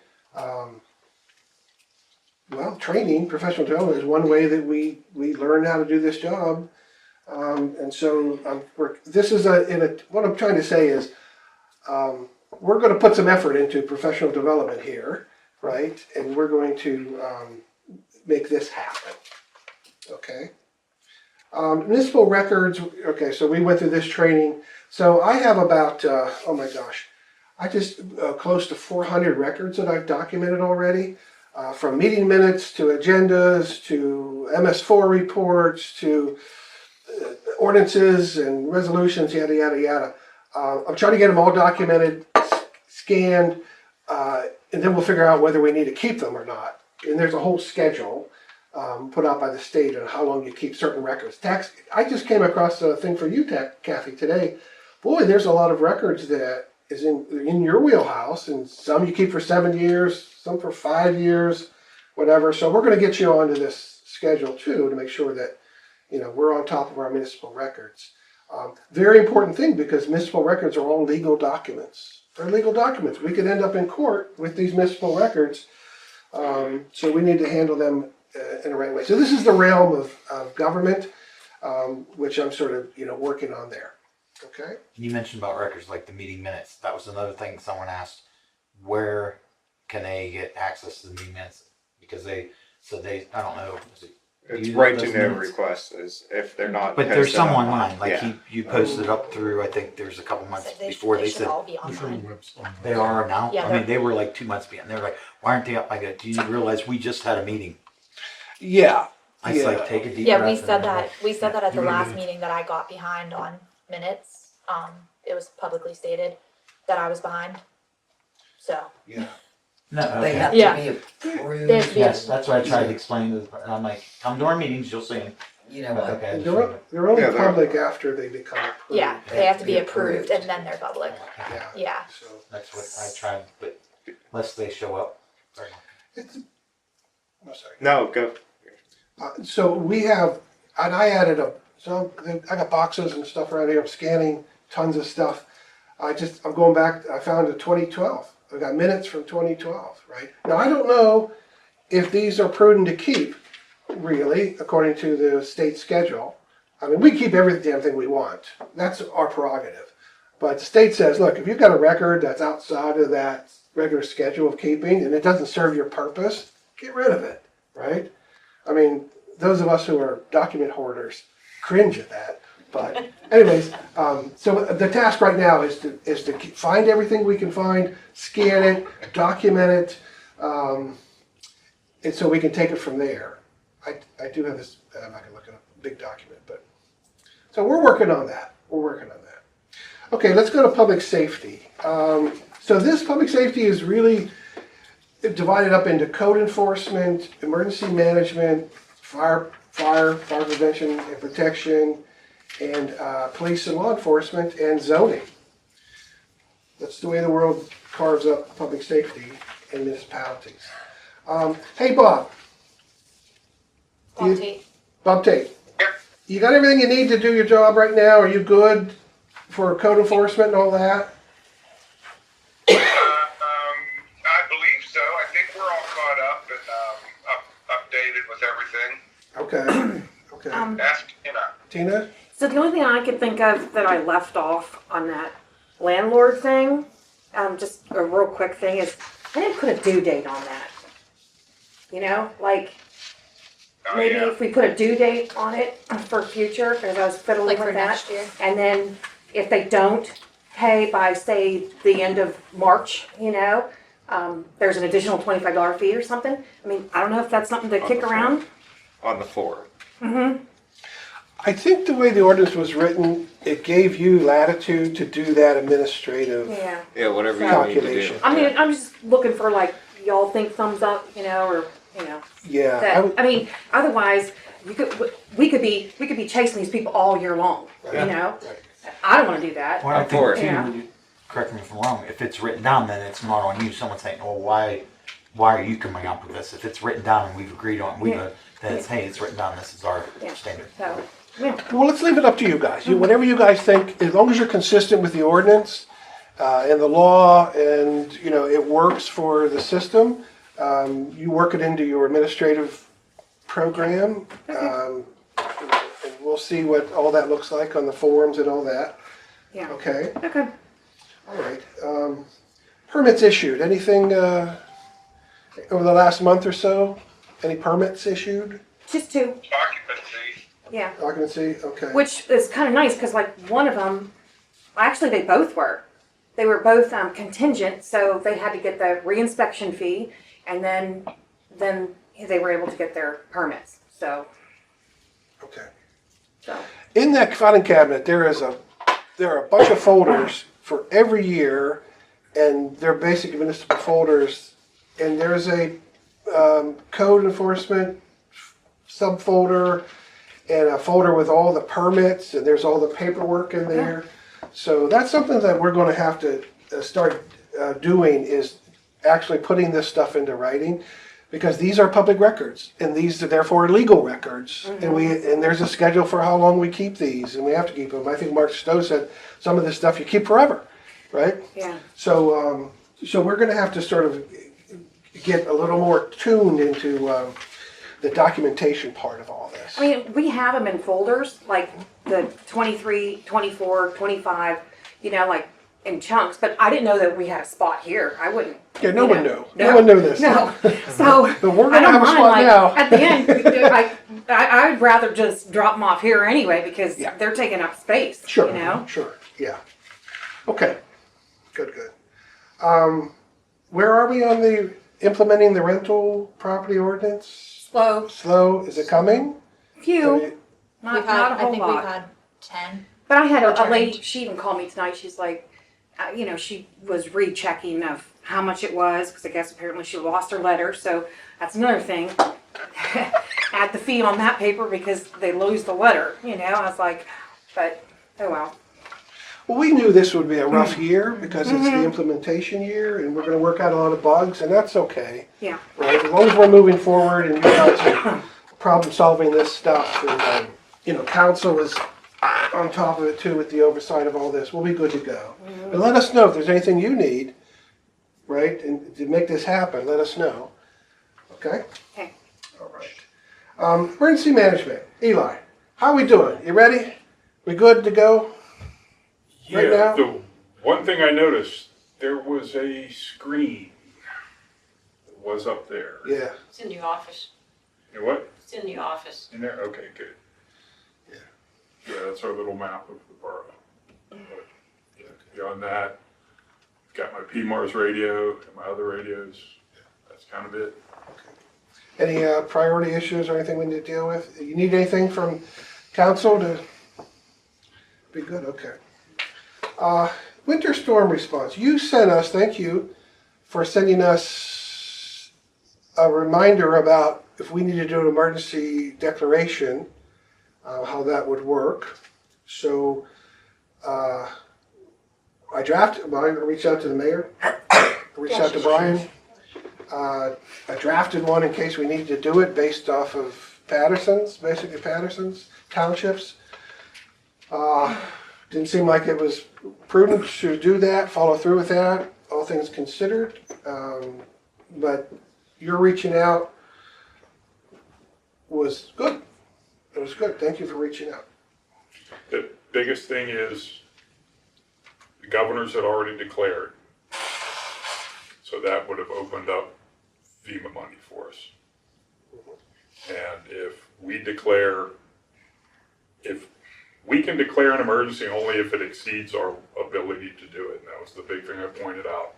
Well, training, professional development is one way that we learn how to do this job. And so this is what I'm trying to say is we're going to put some effort into professional development here, right? And we're going to make this happen, okay? Municipal records, okay, so we went through this training. So I have about, oh my gosh, I just close to 400 records that I've documented already. From meeting minutes to agendas to MS4 reports to ordinances and resolutions, yada, yada, yada. I'm trying to get them all documented, scanned, and then we'll figure out whether we need to keep them or not. And there's a whole schedule put out by the state on how long you keep certain records. I just came across a thing for you, Kathy, today. Boy, there's a lot of records that is in your wheelhouse, and some you keep for 7 years, some for 5 years, whatever. So we're going to get you onto this schedule too to make sure that we're on top of our municipal records. Very important thing because municipal records are all legal documents. They're legal documents. We could end up in court with these municipal records, so we need to handle them in the right way. So this is the realm of government, which I'm sort of working on there. Okay. You mentioned about records, like the meeting minutes. That was another thing someone asked. Where can they get access to the meeting minutes? Because I don't know. It's right to know requests is if they're not. But there's posted some online. Like Yeah. you posted up through. I think there's a couple months So before they they should said all be online. they are now. Yeah, I mean, they were like 2 months behind. They're like, why aren't they up? I go, do you realize we just had a meeting? Yeah. I was like, take a deep Yeah, breath. we said and- that. We said that at the last meeting that I got behind on minutes. It was publicly stated that I was behind. So Yeah. No, They okay. have Yeah. to be approved. They have to be- Yes, that's what I tried to explain. And I'm like, come to our meetings, you'll see them. You know what? Okay. They're only Yeah, they're- public after they become approved. yeah, they have to be approved and then they're public. Yeah. Yeah. So That's what I tried, but unless they show up. it's. I'm sorry. No, go. So we have, and I added I got boxes and stuff around here. I'm scanning tons of stuff. I'm going back. I found a 2012 I've got minutes from 2012, right? Now, I don't know if these are prudent to keep, really, according to the state schedule. I mean, we keep every damn thing we want. That's our prerogative. But the state says, look, if you've got a record that's outside of that regular schedule of keeping and it doesn't serve your purpose, get rid of it, right? I mean, those of us who are document hoarders cringe at that. But anyways, so the task right now is to find everything we can find, scan it, document it, and so we can take it from there. I do have this, I'm not gonna look at a big document, but, so we're working on that. We're working on that. Okay, let's go to public safety. So this public safety is really divided up into code enforcement, emergency management, fire prevention and protection, and police and law enforcement, and zoning. That's the way the world carves up public safety in municipalities. Hey, Bob. Bob Tate. Bob Tate. You got everything you need to do your job right now? Are you good for code enforcement and all that? I believe so. I think we're all caught up and updated with everything. Okay. Ask Tina. Tina? So the only thing I could think of that I left off on that landlord thing, just a real quick thing, is I didn't put a due date on that. You know, like maybe if we put a due date on it for future, because I was fiddling Like with for that. next year. And then if they don't pay by, say, the end of March, you know, there's an additional $25 fee or something. I mean, I don't know if that's something to kick around. On the floor. Mm-hmm. I think the way the ordinance was written, it gave you latitude to do that administrative Yeah. Yeah, whatever you need to do. calculation. I mean, I'm just looking for like, y'all think thumbs up, you know, or, you know. Yeah. That, I mean, otherwise, we could be chasing these people all year long, you know? Right. I don't wanna do that. Well, I Of course. think Yeah. too, correct me if I'm wrong, if it's written down, then it's not on you. Someone's saying, well, why are you coming up with this? If it's written down and we've agreed on, then it's, hey, it's written down, this is our Yeah. standard. So, yeah. Well, let's leave it up to you guys. Whatever you guys think, as long as you're consistent with the ordinance and the law, and you know it works for the system, you work it into your administrative program, and we'll see what all that looks like on the forms and all that. Yeah. Okay. Okay. All right. Permits issued. Anything over the last month or so? Any permits issued? Just two. Occupancy. Yeah. Occupancy. Okay. Which is kind of nice because, like, one of them, actually, they both were. They were both contingent, so they had to get the reinspection fee, and then they were able to get their permits. So. Okay. So. In that filing cabinet, there are a bunch of folders for every year, and they're basic municipal folders. And there's a code enforcement subfolder and a folder with all the permits, and there's all the paperwork in there. So that's something that we're going to have to start doing, is actually putting this stuff into writing, because these are public records, and these are therefore legal records. Mm-hmm. And there's a schedule for how long we keep these, and we have to keep them. I think Mark Stowe said some of this stuff you keep forever, right? Yeah. So so we're going to have to sort of get a little more tuned into the documentation part of all this. I mean, we have them in folders, like the 23, 24, 25, you know, like in chunks, but I didn't know that we had a spot here. I wouldn't. Yeah, no you one know. knew. No one knew this. No. So, But we're I going to don't have a mind, spot like, now. at the end, I'd rather just drop them off here anyway because Yeah. they're taking up space, Sure. you know? Sure. Yeah. Okay. Good. Where are we on the implementing the rental property ordinance? Slow. Slow. Is it coming? Few. Not, We've had, not a I whole think lot. we've had 10. But I had a returned. lady, she even called me tonight. She's like, you know, she was rechecking of how much it was because I guess apparently she lost her letter. So that's another thing. Add the fee on that paper because they lose the letter, you know. I was like, but oh well. Well, we knew this would be a rough year because it's the implementation year, and we're going to work out a lot of bugs, and that's okay. Yeah. Right? As long as we're moving forward and you guys are problem solving this stuff, and you know, council is on top of it too with the oversight of all this, we'll be good to go. But let us know if there's anything you need. right? And to make this happen, let us know. Okay? Okay. All right. Emergency management. Eli, how are we doing? You ready? We good to go? Right now? The one thing I noticed, there was a screen that was up there. Yeah. It's in the office. You know what? It's in the office. In there? Okay, good. Yeah. Yeah, that's our little map of the borough. But, yeah, beyond that, got my PMARS radio and my other radios. That's kind of it. Any priority issues or anything we need to deal with? You need anything from council to be good? Okay. Winter storm response. You sent us, thank you for sending us a reminder about if we need to do an emergency declaration, how that would work. So I reached out to the mayor, I reached out to Brian. I drafted one in case we needed to do it based off of basically Patterson's townships. Didn't seem like it was prudent to do that, follow through with that, all things considered. But your reaching out was good. It was good. Thank you for reaching out. The biggest thing is the governors had already declared. So that would have opened up FEMA money for us. And if we can declare an emergency only if it exceeds our ability to do it. And that was the big thing I pointed out.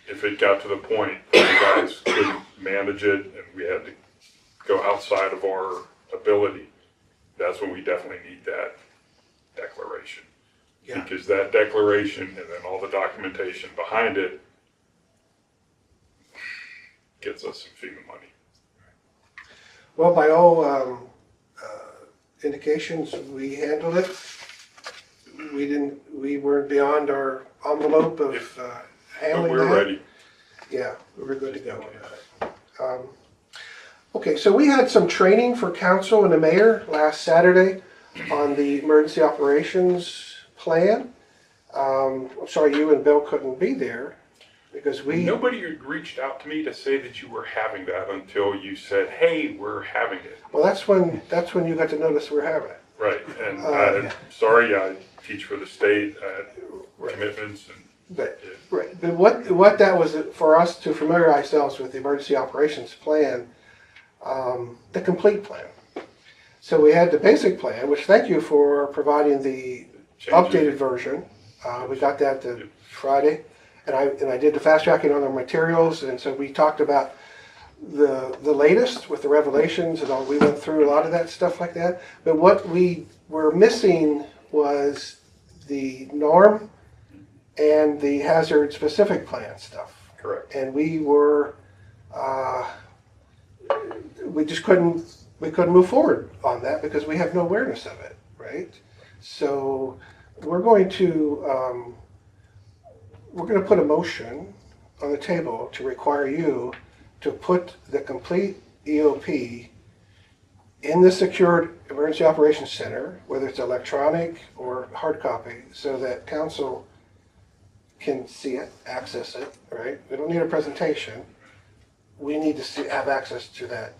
If it got to the point where the guys couldn't manage it and we had to go outside of our ability, that's when we definitely need that declaration. Yeah. Because that declaration and then all the documentation behind it gets us some FEMA money. Well, by all indications, we handled it. We weren't beyond our envelope of handling But that. we're ready. Yeah, we were good to go on that. Okay, so we had some training for council and the mayor last Saturday on the emergency operations plan. I'm sorry you and Bill couldn't be there because Nobody had reached out to me to say that you were having that until you said, hey, we're having it. Well, that's when you got to notice we're having it. Right, and Yeah. sorry, I teach for the state, I had commitments and. But what that was for us to familiarize ourselves with the emergency operations plan, the complete plan. So we had the basic plan, which thank you for providing the updated version. We got that Friday, and I did the fast tracking on the materials, and so we talked about the latest with the revelations and all. We went through a lot of that stuff like that. But what we were missing was the norm and the hazard specific plan stuff. Correct. And we were, we just couldn't move forward on that because we have no awareness of it, right? So we're going to put a motion on the table to require you to put the complete EOP in the secured emergency operations center, whether it's electronic or hard copy, so that council can see it, access it, right? We don't need a presentation. We need to have access to that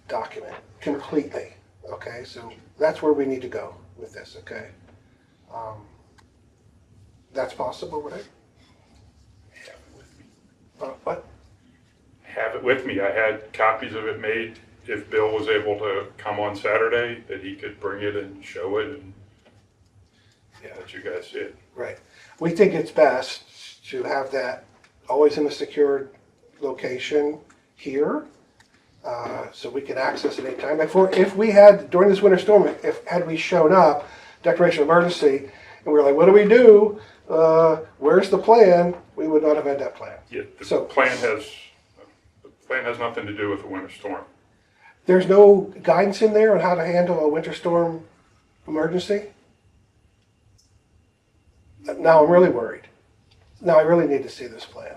document completely, okay? So that's where we need to go with this, okay? That's possible, right? Have it with me. What? Have it with me. I had copies of it made. If Bill was able to come on Saturday, that he could bring it and show it and let you guys see it. Right. We think it's best to have that always in a secured location here, so we can access it anytime. If we had, during this winter storm, had we shown up, declaration of emergency, and we were like, what do we do? Where's the plan? We would not have had that plan. Yeah, the plan has nothing to do with the winter storm. There's no guidance in there on how to handle a winter storm emergency? Now I'm really worried. Now I really need to see this plan,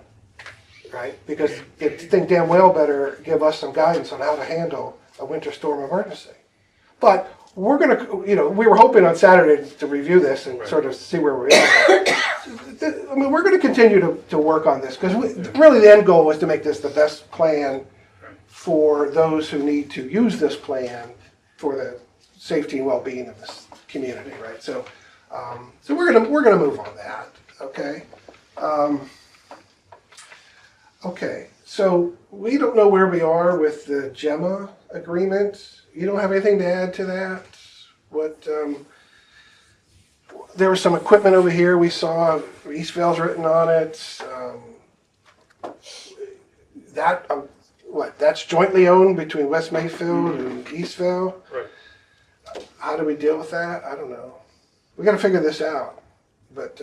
right? Because you think damn well better give us some guidance on how to handle a winter storm emergency. But we're gonna, we were hoping on Saturday to review this and sort of see where we're at. I mean, we're gonna continue to work on this, because really the end goal was to make this the best plan for those who need to use this plan for the safety and well-being of this community, right? So, so we're gonna move on that, okay? Okay, so we don't know where we are with the GEMA agreement. You don't have anything to add to that? What, there was some equipment over here we saw, Eastvale's written on it. That, that's jointly owned between West Mayfield and Eastvale? Right. How do we deal with that? I don't know. We gotta figure this out, but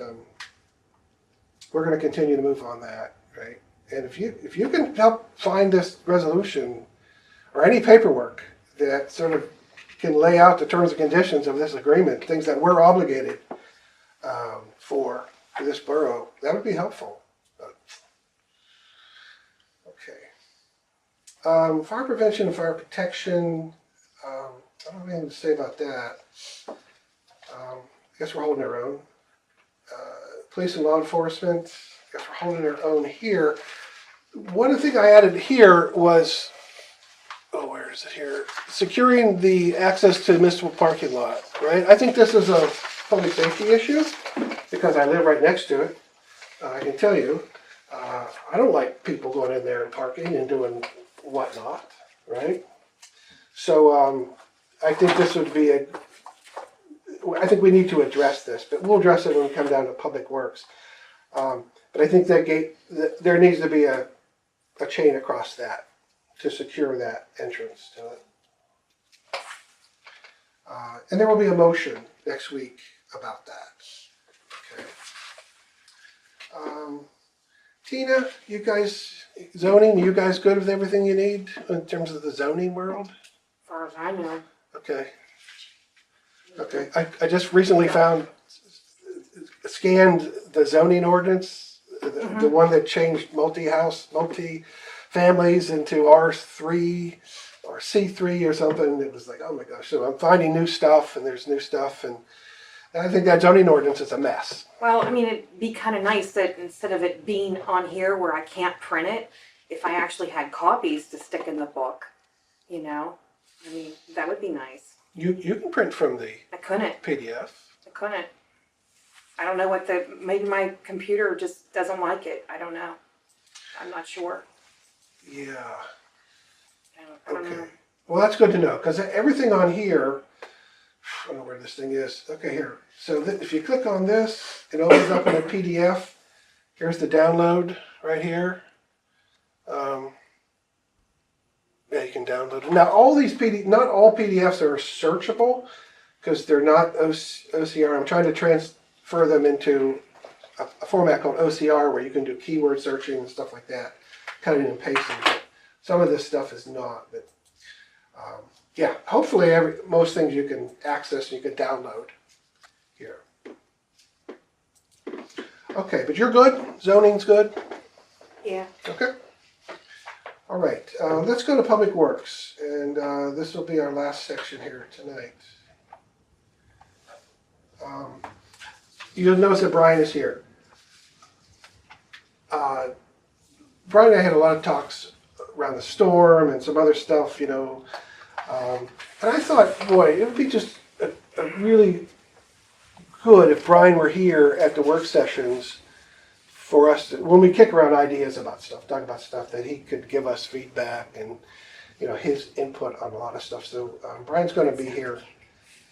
we're gonna continue to move on that, right? And if you can help find this resolution or any paperwork that sort of can lay out the terms and conditions of this agreement, things that we're obligated for this borough, that would be helpful. Okay. Fire prevention and fire protection, I don't have anything to say about that. I guess we're holding our own. Police and law enforcement, I guess we're holding our own here. One thing I added here was, where is it here? Securing the access to the municipal parking lot, right? I think this is a public safety issue because I live right next to it. I can tell you, I don't like people going in there and parking and doing whatnot, right? So I think this would be I think we need to address this, but we'll address it when we come down to public works. But I think that there needs to be a chain across that to secure that entrance to it. And there will be a motion next week about that. Okay. Tina, you guys, zoning, you guys good with everything you need in terms of the zoning world? As far as I know. Okay. Okay, I just recently scanned the zoning ordinance, the one that changed multi-families into R3 or C3 or something. It was like, oh my gosh, so I'm finding new stuff and there's new stuff, and I think that zoning ordinance is a mess. Well, I mean, it'd be kind of nice that instead of it being on here where I can't print it, if I actually had copies to stick in the book, I mean, that would be nice. You can print from the I couldn't. PDF. I couldn't. I don't know maybe my computer just doesn't like it. I don't know. I'm not sure. Yeah. I don't Okay. know. Well, that's good to know, because everything on here, I don't know where this thing is. Okay, here. So if you click on this, it opens up in a PDF. Here's the download right here. Yeah, you can download it. Now, all these not all PDFs are searchable because they're not OCR. I'm trying to transfer them into a format called OCR where you can do keyword searching and stuff like that, cutting and pasting. But some of this stuff is not. But yeah, hopefully most things you can access and you can download here. Okay, but you're good? Zoning's good? Yeah. Okay. All right, let's go to Public Works, and this will be our last section here tonight. You'll notice that Brian is here. Brian and I had a lot of talks around the storm and some other stuff, and I thought, boy, it would be just a really good if Brian were here at the work sessions for us to, when we kick around ideas about stuff, talk about stuff, that he could give us feedback and, his input on a lot of stuff. So Brian's going to be here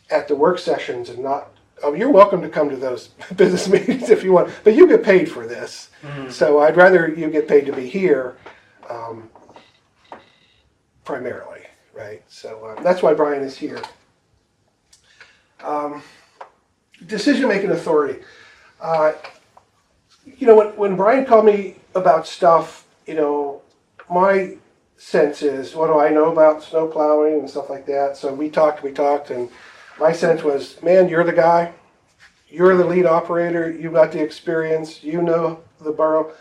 at the work sessions and not, you're welcome to come to those business meetings if you want, but you get paid for this. Mm-hmm. So I'd rather you get paid to be here primarily, right? So that's why Brian is here. Decision-making authority. When Brian called me about stuff, my sense is, what do I know about snow plowing and stuff like that? So we talked, and my sense was, man, you're the guy. You're the lead operator. You got the experience. You know the borough.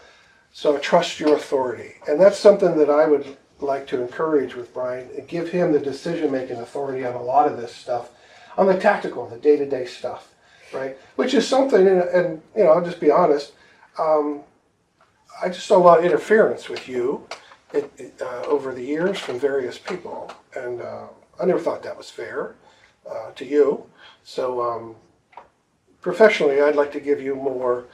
So trust your authority. And that's something that I would like to encourage with Brian, and give him the decision-making authority on a lot of this stuff. on the tactical, the day-to-day stuff, right? Which is something, and you know, I'll just be honest, I just saw a lot of interference with you over the years from various people, and I never thought that was fair to you. So professionally, I'd like to give you more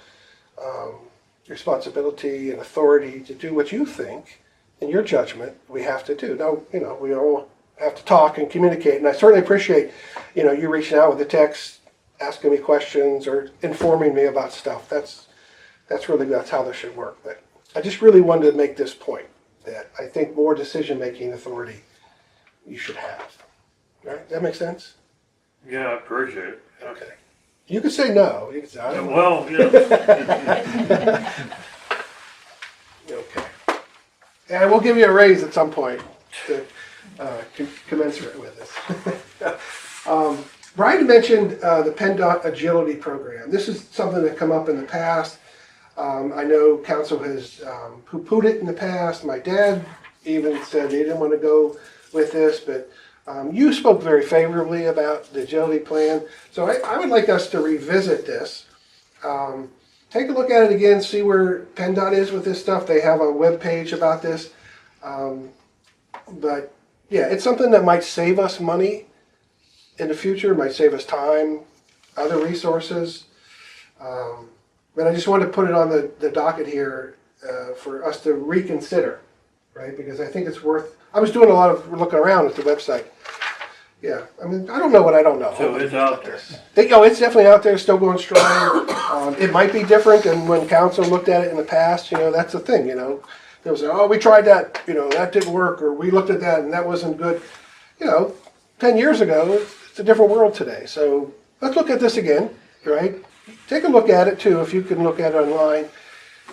responsibility and authority to do what you think, in your judgment, we have to do. Now, you know, we all have to talk and communicate, and I certainly appreciate, you know, you reaching out with the text, asking me questions, or informing me about stuff. That's how this should work. But I just really wanted to make this point, that I think more decision-making authority you should have. Right? That make sense? Yeah, I appreciate it. Okay. You can say no. You can say, I don't know. Well, yeah. Okay. And we'll give you a raise at some point to commensurate with this. Brian mentioned the PennDOT Agility Program. This is something that come up in the past. I know council has poo-pooed it in the past. My dad even said he didn't want to go with this, but you spoke very favorably about the agility plan. So I would like us to revisit this. Take a look at it again, see where PennDOT is with this stuff. They have a web page about this. But yeah, it's something that might save us money in the future, might save us time, other resources. But I just wanted to put it on the docket here for us to reconsider, right? Because I think it's worth, I was doing a lot of looking around at the website. Yeah, I mean, I don't know what I don't know. So it's out there. It's definitely out there, still going strong. It might be different than when council looked at it in the past. You know, that's the thing, you know. They was, oh, we tried that, you know, that didn't work, or we looked at that and that wasn't good. You know, 10 years ago, it's a different world today. So let's look at this again, right? Take a look at it too, if you can look at it online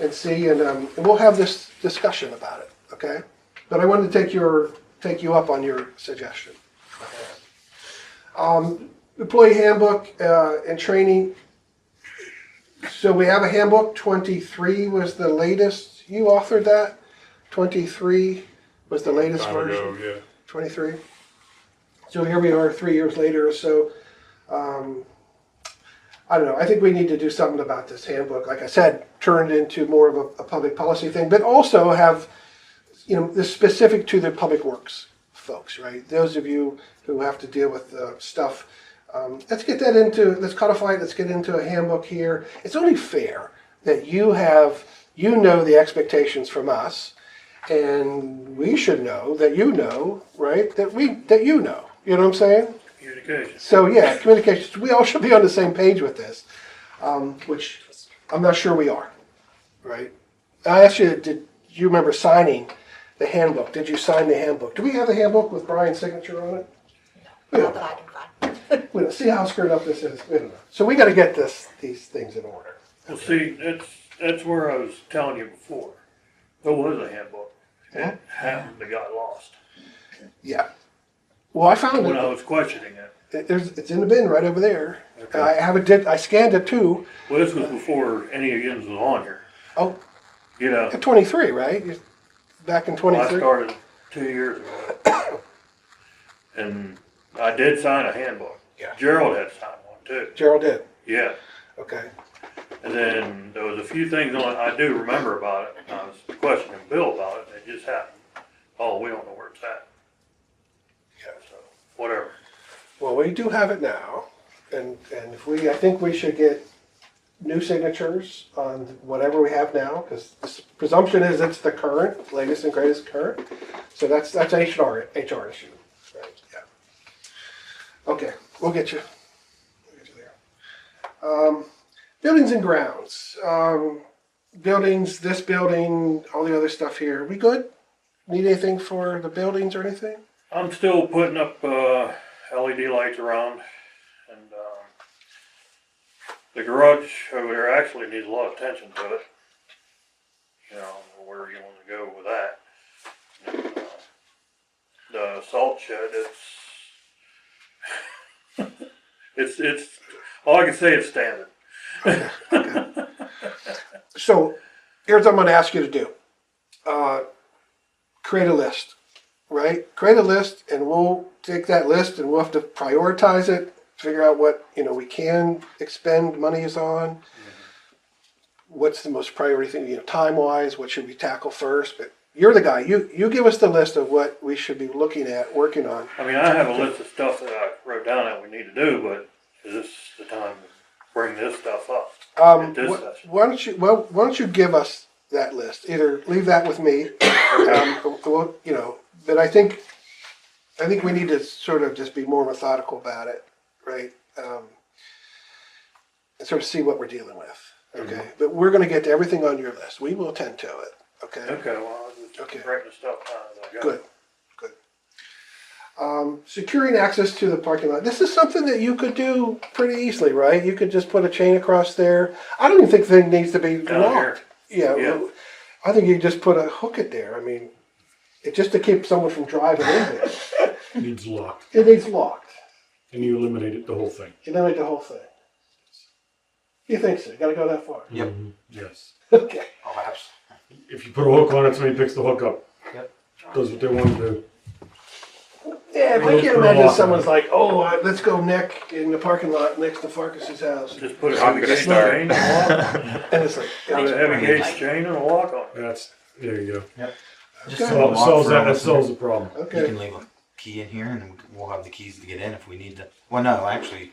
and see, and we'll have this discussion about it, okay? But I wanted to take you up on your suggestion. Employee handbook and training. So we have a handbook. 23 was the latest. You authored that. 23 was the latest Time version. ago, yeah. 23. So here we are 3 years later or so. I don't know. I think we need to do something about this handbook. Like I said, turn it into more of a public policy thing, but also have, you know, this specific to the public works folks, right? Those of you who have to deal with stuff. Let's get that let's codify it. Let's get into a handbook here. It's only fair that you know the expectations from us, and we should know that you know, right? That you know. You know what I'm saying? Communication. So yeah, communications. We all should be on the same page with this, which I'm not sure we are, right? I asked you, did you remember signing the handbook? Did you sign the handbook? Do we have the handbook with Brian's signature on it? Not that I can find. We don't see how screwed up this is. We don't know. So we got to get these things in order. Well, see, that's where I was telling you before. There was a handbook. It happened to got lost. Yeah. Well, I found When it. I was questioning it. It's in the bin right over there. Okay. I scanned it too. Well, this was before any of yous was on here. Oh, You know, at 23, right? Back in I 23. started 2 years ago. And I did sign a handbook. Yeah. Gerald had signed one too. Gerald did. Yeah. Okay. And then there was a few things on I do remember about it. And I was questioning Bill about it, and it just happened. Oh, we don't know where it's at. Yeah. So, whatever. Well, we do have it now, and I think we should get new signatures on whatever we have now, because the presumption is it's the current, latest and greatest current. So that's HR issue, right? Yeah. Okay, we'll get you. There. Buildings and grounds. Buildings, this building, all the other stuff here. We good? Need anything for the buildings or anything? I'm still putting up LED lights around, and the garage over there actually needs a lot of attention to it. You know, where you want to go with that. And, the salt shed, it's all I can say is standing. Okay. So here's what I'm going to ask you to do. Create a list, right? Create a list, and we'll take that list and we'll have to prioritize it figure out what, we can expend monies on. What's the most priority thing, time-wise, what should we tackle first? But you're the guy, you give us the list of what we should be looking at, working on. I mean, I have a list of stuff that I wrote down that we need to do, but is this the time to bring this stuff up? At this session? Why don't you give us that list? Either leave that with me, but I think we need to sort of just be more methodical about it, right? And sort of see what we're dealing with, okay? But we're gonna get to everything on your list. We will attend to it, okay? Okay, well, I'll just Okay. write the stuff down as I go. Good. Securing access to the parking lot. This is something that you could do pretty easily, right? You could just put a chain across there. I don't even think the thing needs to be Down locked. Yeah, Yeah. well, I think you just put a hook it there. I mean, just to keep someone from driving in there. Needs locked, It needs locked. and you eliminated the whole thing. You eliminate the whole thing. You think so? You gotta go that far. Yep. Yes. Okay. Oh, absolutely. If you put a hook on it, somebody picks the hook up. Yep. Does what they want to do. Yeah, but I can't imagine someone's like, let's go neck in the parking lot next to Farkas's house. Just put a I'm heavy gonna gauge start. chain and a lock. And it's like, Put a heavy gauge chain and a lock on it. There you go. Just Okay. leave them locked Solves for that us. solves the problem. You okay. can leave a key in here, and we'll have the keys to get in if we need to. Well, no, actually,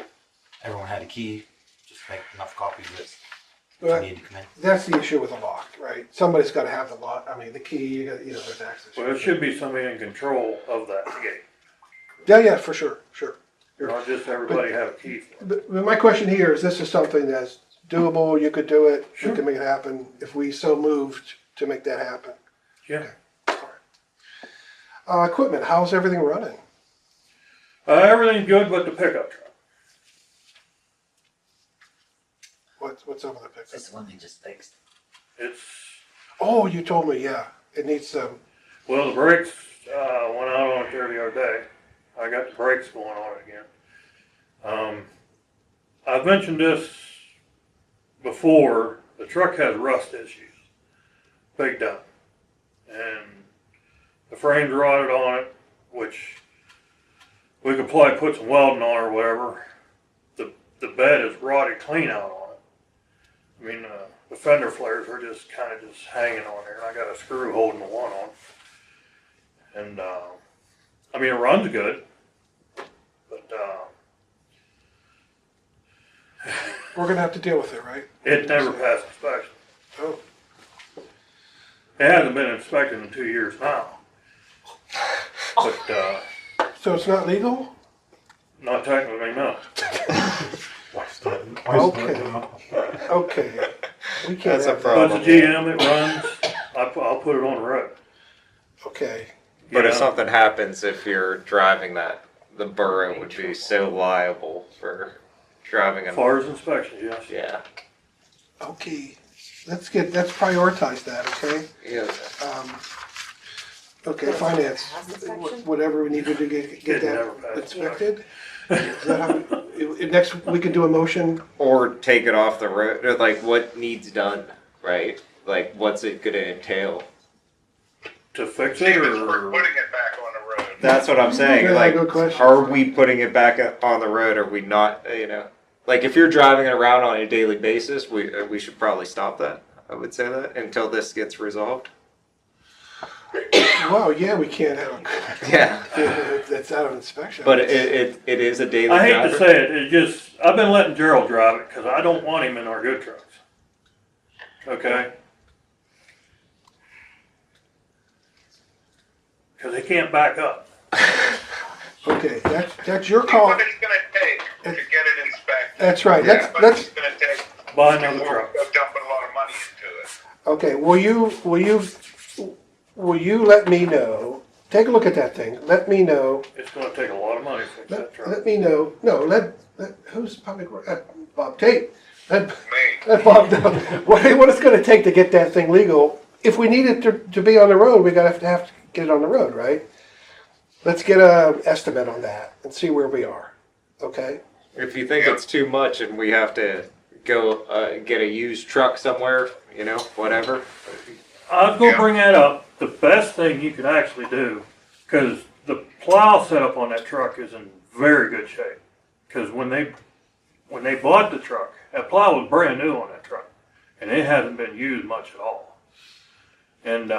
everyone had a key. Just make enough copies that if But you need to come in. that's the issue with a lock, right? Somebody's gotta have the lock, the key, there's access. Well, there should be somebody in control of that gate. Yeah, for sure. Not just everybody have a key for it. But my question here is, this is something that's doable, you could do it, Sure. we can make it happen, if we so moved to make that happen. Yeah. Equipment, how's everything running? Everything's good but the pickup truck. What's up with the pickup? This one they just fixed. It's, Oh, you told me, yeah, it needs some, well, the brakes, went out on it there the other day. I got the brakes going on it again. I've mentioned this before, the truck has rust issues, big time. And the frame's rotted on it, which we could probably put some welding on or whatever. The bed is rotted clean out on it. I mean, the fender flares are just kind of just hanging on there, and I got a screw holding the one on. And, it runs good, but, we're gonna have to deal with it, right? it never passed inspection. Oh, It hasn't been inspected in 2 years now. But, so it's not legal? not technically, no. Okay. We can't That's a have that. problem. But the GM, it runs, I'll put it on the road. Okay, But You if know? something happens, if you're driving that, the borough would be so liable for driving As a. far as inspections, yes. Yeah. okay, let's prioritize that, okay? Yeah. Okay, finance, whatever we need to do, get It never that passed inspected. Is that how- Next, we can do a motion, Or take it off the road, or like what needs done, right? Like what's it gonna entail? To fix See it, if it's worth or, putting it back on the road. That's what I'm saying. Yeah, Like, good question. are we putting it back on the road? Or are we not? Like if you're driving it around on a daily basis, we should probably stop that. I would say that until this gets resolved. wow, yeah, we can't have Yeah. that's out of inspection. But it is a daily. I hate driver. to say it, I've been letting Gerald drive it, cause I don't want him in our good trucks. Okay? Cause he can't back up. Okay, that's your See call, what it's gonna take to get it inspected. that's right, Yeah, but let's, it's gonna take, Buy another we're truck. dumping a lot of money into it. okay, will you let me know, take a look at that thing, let me know, It's gonna take a lot of money to fix that truck. let me know, no, who's public, Bob Tate, let Me. Bob know what it's gonna take to get that thing legal. If we need it to be on the road, we have to get it on the road, right? Let's get a estimate on that and see where we are, okay? If you think it's too much and we have to go get a used truck somewhere, whatever. I was gonna bring that up, the best thing you can actually do, cause the plow setup on that truck is in very good shape. Cause when they bought the truck, that plow was brand new on that truck, and it hasn't been used much at all. And,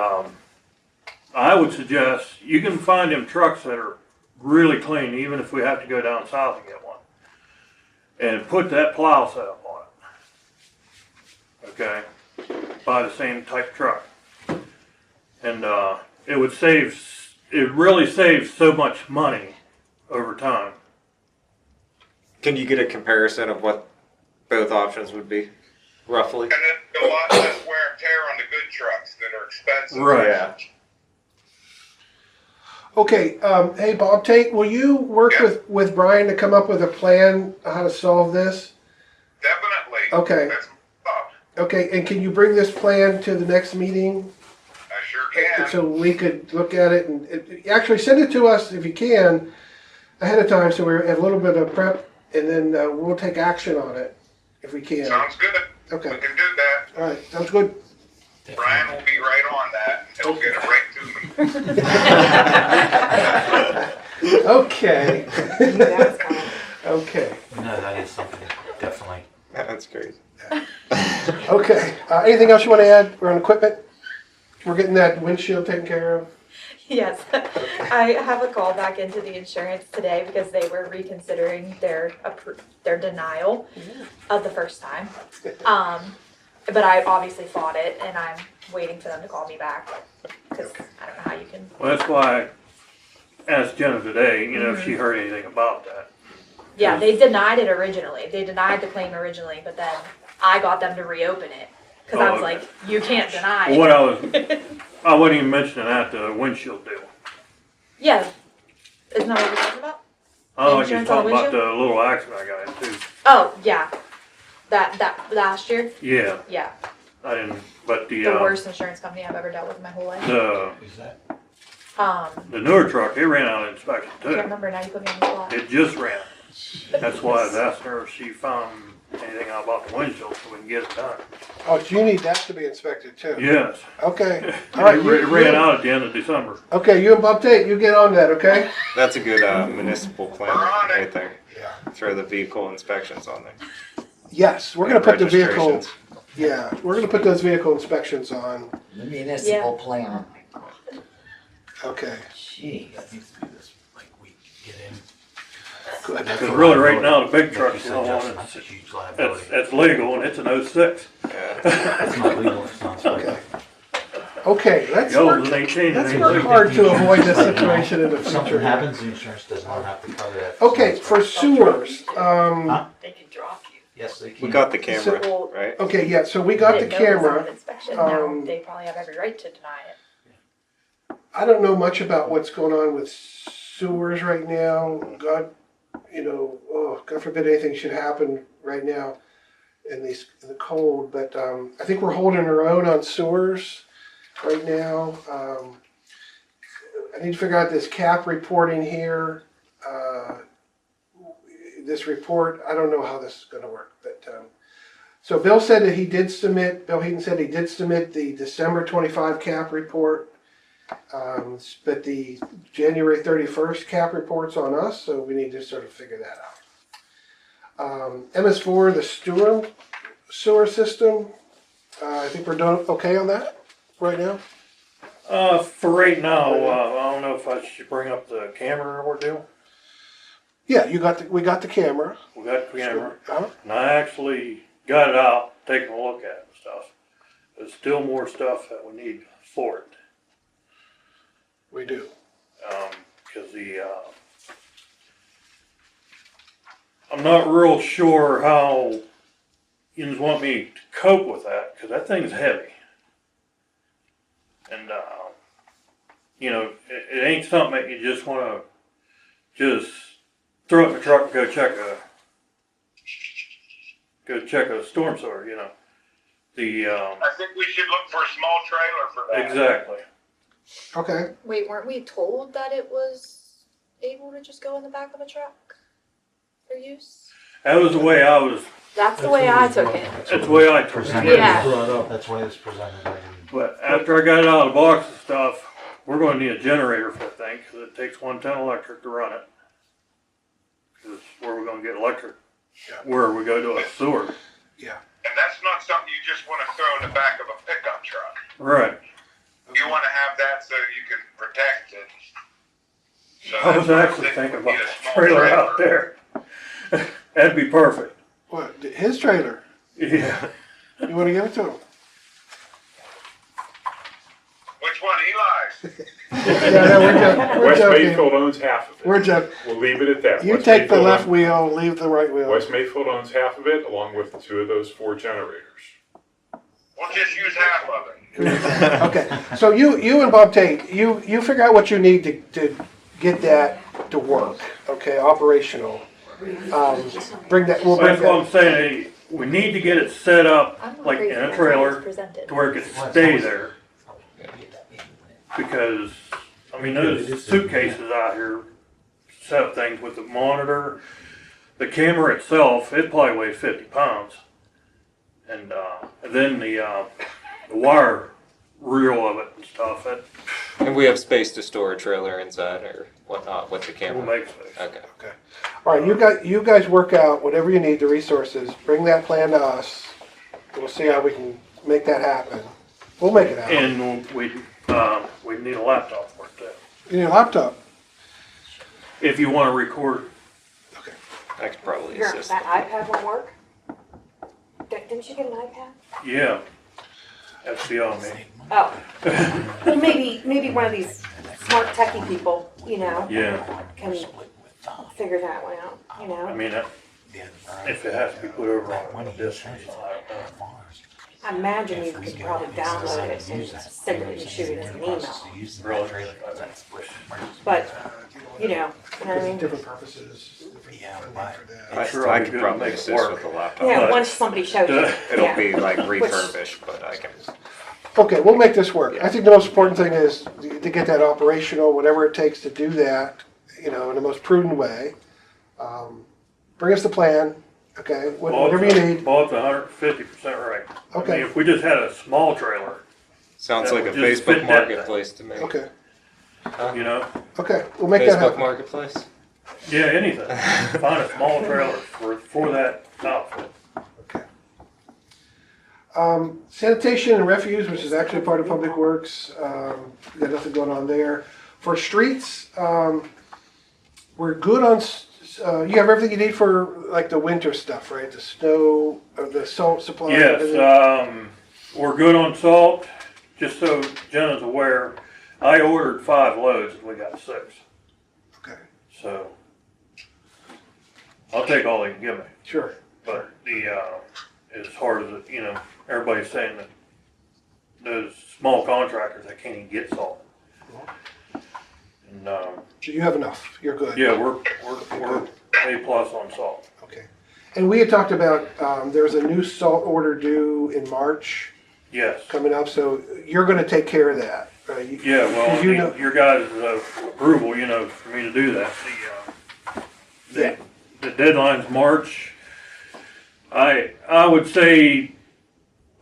I would suggest, you can find them trucks that are really clean, even if we have to go down south and get one. And put that plow setup on it. Okay? Buy the same type truck. And, it really saves so much money over time. Can you get a comparison of what both options would be, roughly? And then a lot less wear and tear on the good trucks that are expensive. Right. Yeah. Okay, hey Bob Tate, will you work with Brian to come up with a plan how to solve this? Definitely. Okay. That's up. Okay, and can you bring this plan to the next meeting? I sure can. So we could look at it and actually send it to us if you can ahead of time so we have a little bit of prep and then we'll take action on it if we can. Sounds good. Okay. We can do that. All right, sounds good. Brian will be right on that. He'll get it right to me. Okay. Okay. No, that is something definitely. That's crazy. Okay. Anything else you want to add around equipment? We're getting that windshield taken care of. Yes, I have a call back into the insurance today because they were reconsidering their denial of the first time. But I obviously fought it, and I'm waiting for them to call me back because I don't know how you can. Well, that's why I asked Jenna today, if she heard anything about that. Yeah, they denied it originally. They denied the claim originally, but then I got them to reopen it because I was like, you can't deny Well, it. I wasn't even mentioning that, the windshield deal. Yeah, isn't that what we're talking about? Oh, you're Insurance on talking the about the little accident I got into. Oh yeah, that last year. Yeah, Yeah, I didn't, but the worst insurance company I've ever dealt with in my whole life. The newer truck, it ran out of inspection I can't too. remember now. You put me on the spot. It just ran. That's why I was asking her if she found anything out about the windshield so we can get it done. Oh, so you need that to be inspected too? Yes. Okay. All right. It ran out at the end of December. Okay, you and Bob Tate, you get on that, okay? That's a good municipal plan right there. Yeah. Throw the vehicle inspections on there. Yes, we're gonna put the vehicle, Registrations. yeah, we're gonna put those vehicle inspections on. The municipal plan. Okay, Gee, that needs to be this week. Get in. good. Because really right now, the big truck's the one That's a huge that's, liability. that's legal and it's an 06. It's not legal, it's not Okay. Okay, let's The work, old as 18, let's it ain't work legal. hard to avoid this situation in the If something future. happens, the insurance does not have to cover that. Okay, for sewers, Huh? They can drop you. Yes, they can. We got the camera, So- right? okay, yeah, so we got the Didn't know it was on camera. inspection. Now um, they probably have every right to deny it. I don't know much about what's going on with sewers right now. God, God forbid anything should happen right now in the cold. But I think we're holding our own on sewers right now. I need to figure out this cap reporting here. This report, I don't know how this is going to work. But so Bill said that he did submit. Bill Heaton said he did submit the December 25 cap report. But the January 31st cap report's on us, so we need to sort of figure that out. MS4, the sewer system, I think we're doing okay on that right now. For right now, I don't know if I should bring up the camera or do. Yeah, we got the camera. We got the camera. Uh-huh. And I actually got it out, taking a look at it and stuff. There's still more stuff that we need for it. We do. Because I'm not real sure how you want me to cope with that, because that thing's heavy. And, it ain't something that you just want to just throw it in the truck and go check a storm sewer, I think we should look for a small trailer for that. Exactly. Okay. Wait, weren't we told that it was able to just go in the back of a truck for use? That was the way I was, That's the way I took it. that's the way I took it. Presented. Yeah. That's why it's presented. But after I got it out of the box and stuff, we're going to need a generator for that thing because it takes 110 electric to run it. Is where we're gonna get electric, Yeah. where we go to a sewer. And that's not something you just wanna throw in the back of a pickup truck. Right. You wanna have that so you can protect it. So I was that's actually why I think thinking we about need a a small trailer out there. That'd be perfect. What, his trailer? Yeah. You wanna give it to him? Which one, Eli's? Yeah, no, we're West joking. Mayfield owns half of it. We're joking. We'll leave it at that. You West take the Mayfield left owns- wheel, leave the right wheel. West Mayfield owns half of it, along with 2 of those 4 generators. We'll just use half of it. Okay, so you and Bob Tate, you figure out what you need to get that to work, okay, operational. Bring that, we'll bring That's what that, I'm saying, we need to get it set up I'm like crazy in a about how it's trailer presented. to where it can stay there. Because, I mean, those suitcases out here set up things with the monitor, the camera itself, it probably weighs 50 pounds. And then the wire reel of it and stuff, that And we have space to store a trailer inside or whatnot with the will camera. make space. Okay. all right, you guys work out whatever you need, the resources, bring that plan to us. We'll see how we can make that happen. We'll make it happen. And we need a laptop for it too. You need a laptop. If you want to record. I could probably Your, assist. that iPad won't work? Didn't you get an iPad? Yeah. That's beyond me. Oh. Well, maybe one of these smart techie people, you know, Yeah. can figure that one out, you I know? mean, if it has to be put over on a disk, I don't know. I imagine you could probably download it and send it and shoot it as an email. Really? But, you know what I mean? Different purposes, different funding for that. I'm sure I I'll be could good to probably make it assist work. with the laptop. Yeah, But- once somebody shows you. It'll Yeah. be like refurbished, but I can. Okay, we'll make this work. I think the most important thing is to get that operational, whatever it takes to do that, you know, in the most prudent way. Bring us the plan, okay, whatever you need. Bob's 150% right. I Okay. mean, if we just had a small trailer, Sounds That like a would just Facebook fit that marketplace to me. Okay, you know, okay, we'll make that Facebook happen. marketplace? yeah, anything. Find a small trailer for that outfit. Sanitation and refuse, which is actually part of Public Works, we got nothing going on there. For streets, we're good on, you have everything you need for like the winter stuff, right? The snow, the salt supply? everything? Yes, we're good on salt. Just so Jenna's aware, I ordered 5 loads and we got 6. Okay, So I'll take all they can give me. sure. But as hard as you know, everybody's saying that those small contractors, they can't even get salt. And So you have enough, you're good. yeah, we're A plus on salt. Okay. And we had talked about, there's a new salt order due in March Yes. coming up, so you're gonna take care of that, right? Yeah. Well, I You mean, know- your guys' approval, you know, for me to do that. Yeah. The deadline's March. I would say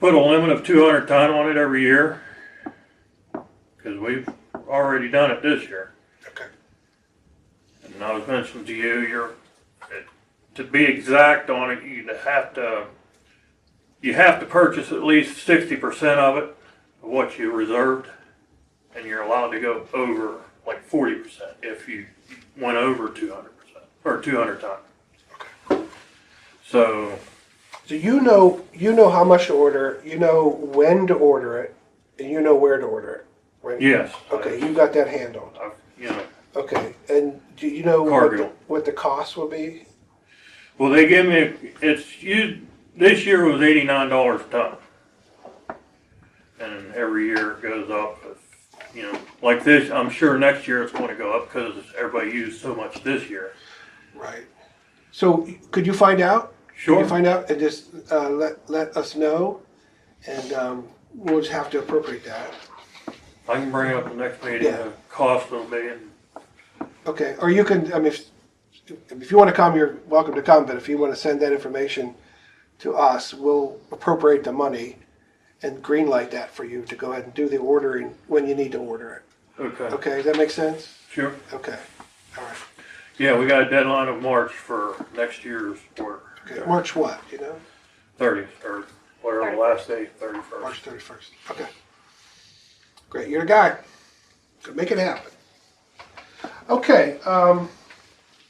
put a limit of 200 ton on it every year, because we've already done it this year. Okay. And I was mentioning to you, to be exact on it, you have to purchase at least 60% of it, of what you reserved, and you're allowed to go over like 40% if you went over 200% or 200 ton. So So you know how much to order, you know when to order it, and you know where to order it, right? yes, Okay, you got that handled. you know, Okay, and do you know Cargill. what the cost will be? well, they give me this year was $89 a ton, and every year it goes up. You know, like this, I'm sure next year it's going to go up because everybody used so much this year. Right. So could you find out? Sure. Can you find out and just let us know, and we'll just have to appropriate that. I can bring up the next meeting Yeah. the cost will be, and Okay, or you can, I mean, if you want to come, you're welcome to come, but if you want to send that information to us, we'll appropriate the money and green light that for you to go ahead and do the ordering when you need to order it. okay, Okay, does that make sense? sure. Okay, all right. Yeah, we got a deadline of March for next year's work. Okay, March what, you know? 30th, or whatever the last day, 31st. March 31st. Okay. Great, you're the guy. So make it happen. Okay,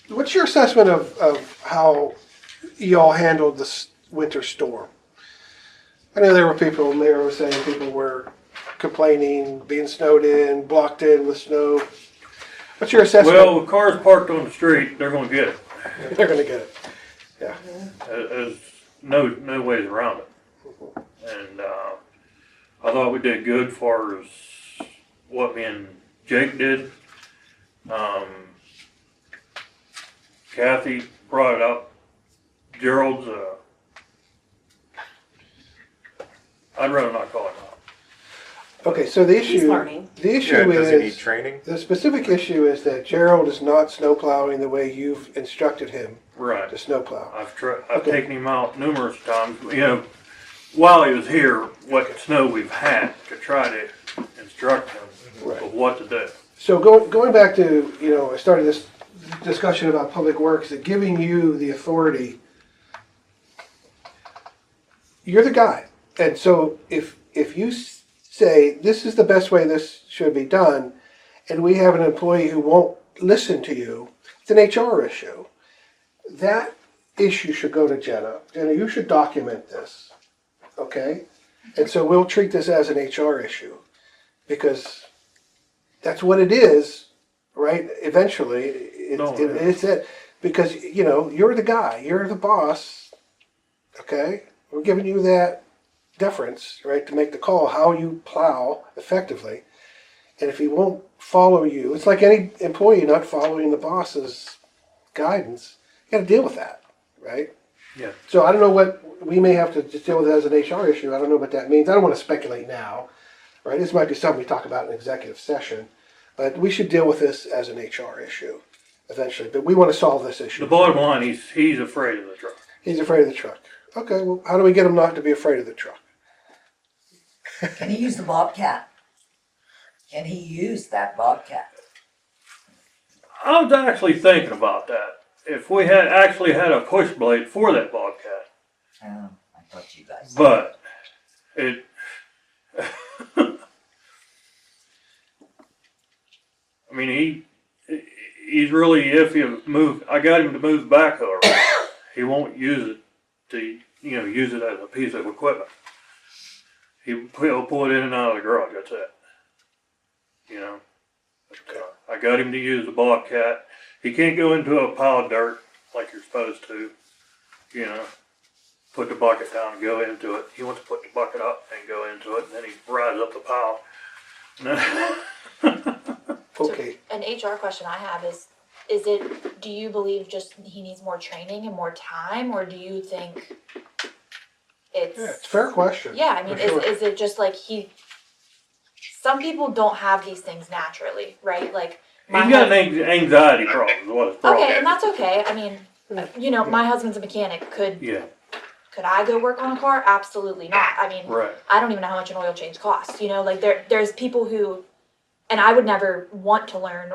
what's your assessment of how y'all handled this winter storm? I know there were people, Mayor was saying people were complaining, being snowed in, blocked in with snow. What's your assessment? Well, with cars parked on the street, they're gonna get it. They're gonna get it. Yeah. There's no ways around it. And I thought we did good far as what me and Jake did. Kathy brought it up. Gerald's, I'd rather not call it out. Okay, so the He's issue, learning. the issue Yeah, does he need is, training? the specific issue is that Gerald is not snow plowing the way you've instructed him Right. to snow plow. I've Okay. taken him out numerous times, you know, while he was here, what snow we've had to try to instruct him Right. of what to do. So going back to, you know, I started this discussion about public works, that giving you the authority, you're the guy. And so if you say, this is the best way this should be done, and we have an employee who won't listen to you, it's an HR issue. That issue should go to Jenna. Jenna, you should document this, okay? And so we'll treat this as an HR issue, because that's what it is, right? Eventually, it's it. Because, you know, you're the guy, you're the boss, okay? We're giving you that deference, right, to make the call how you plow effectively. And if he won't follow you, it's like any employee not following the boss's guidance. You got to deal with that, right? Yeah. So I don't know what we may have to just deal with it as an HR issue. I don't know what that means. I don't want to speculate now, right? This might be something we talk about in executive session, but we should deal with this as an HR issue eventually. But we want to solve this issue. The bottom line, he's afraid of the truck. He's afraid of the truck. Okay, well, how do we get him not to be afraid of the truck? Can he use the Bobcat? Can he use that Bobcat? I was actually thinking about that. If we had actually had a push blade for that Bobcat, I thought you guys. but it. I mean, he's really iffy of move. I got him to move the backhoe around. He won't use it to, you know, use it as a piece of equipment. He'll pull it in and out of the garage. That's it. You know. But, I got him to use the Bobcat. He can't go into a pile of dirt like you're supposed to. You know, put the bucket down and go into it. He wants to put the bucket up and go into it, and then he rides up the pile. Okay. An HR question I have is it, do you believe just he needs more training and more time, or do you think it's... Yeah, it's a fair question. Yeah, I mean, for sure. is it just like some people don't have these things naturally, right? Like, He's got an anxiety problem, is what his problem okay, is. and that's okay. I mean, you know, my husband's a mechanic. Could I go work on a car? Absolutely not. I mean, Right. I don't even know how much an oil change costs. You know, like there's people who, and I would never want to learn,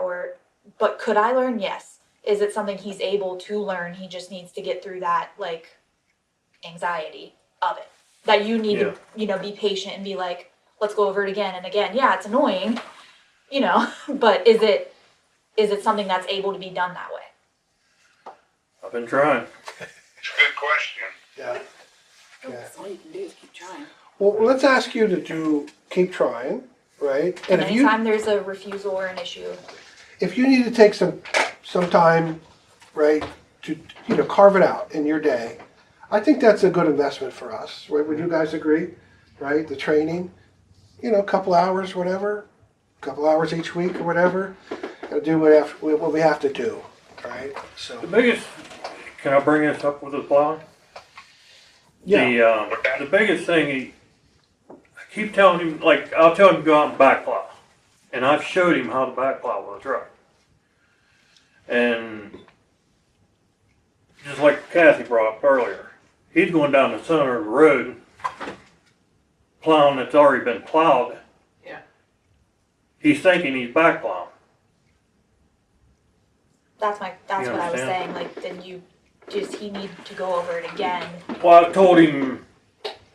but could I learn? Yes. Is it something he's able to learn? He just needs to get through that, like, anxiety of it. That you need to, you know, be patient and be like, let's go over it again and again. Yeah, it's annoying, you know, but is it something that's able to be done that way? I've been trying. It's a good question. Yeah. That's all you can do is keep trying. Well, let's ask you to keep trying, right? And if you anytime there's a refusal or an issue, if you need to take some time, right, to, you know, carve it out in your day, I think that's a good investment for us. Right? Would you guys agree? Right? The training, you know, a couple hours, whatever, a couple hours each week or whatever. Gotta do what we have to do, right? So The biggest, can I bring this up with the plowing? yeah, The biggest thing, I keep telling him, like, I'll tell him to go out and back plow. And I've showed him how to back plow with a truck. And just like Kathy brought up earlier, he's going down the center of the road, plowing that's already been plowed. Yeah. He's thinking he's back plowing. that's what I was understand? saying, like, then does he need to go over it again? Well, I told him,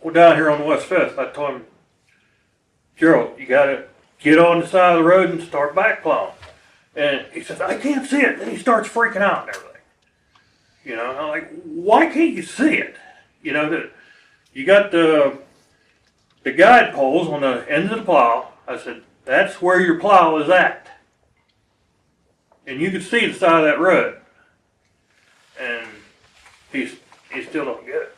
well, down here on West Fifth, I told him, Gerald, you gotta get on the side of the road and start back plowing. And he says, I can't see it. Then he starts freaking out and everything. You know, I'm like, why can't you see it? You know, you got the guide poles on the end of the plow. I said, that's where your plow is at. And you can see the side of that road. And he still don't get it.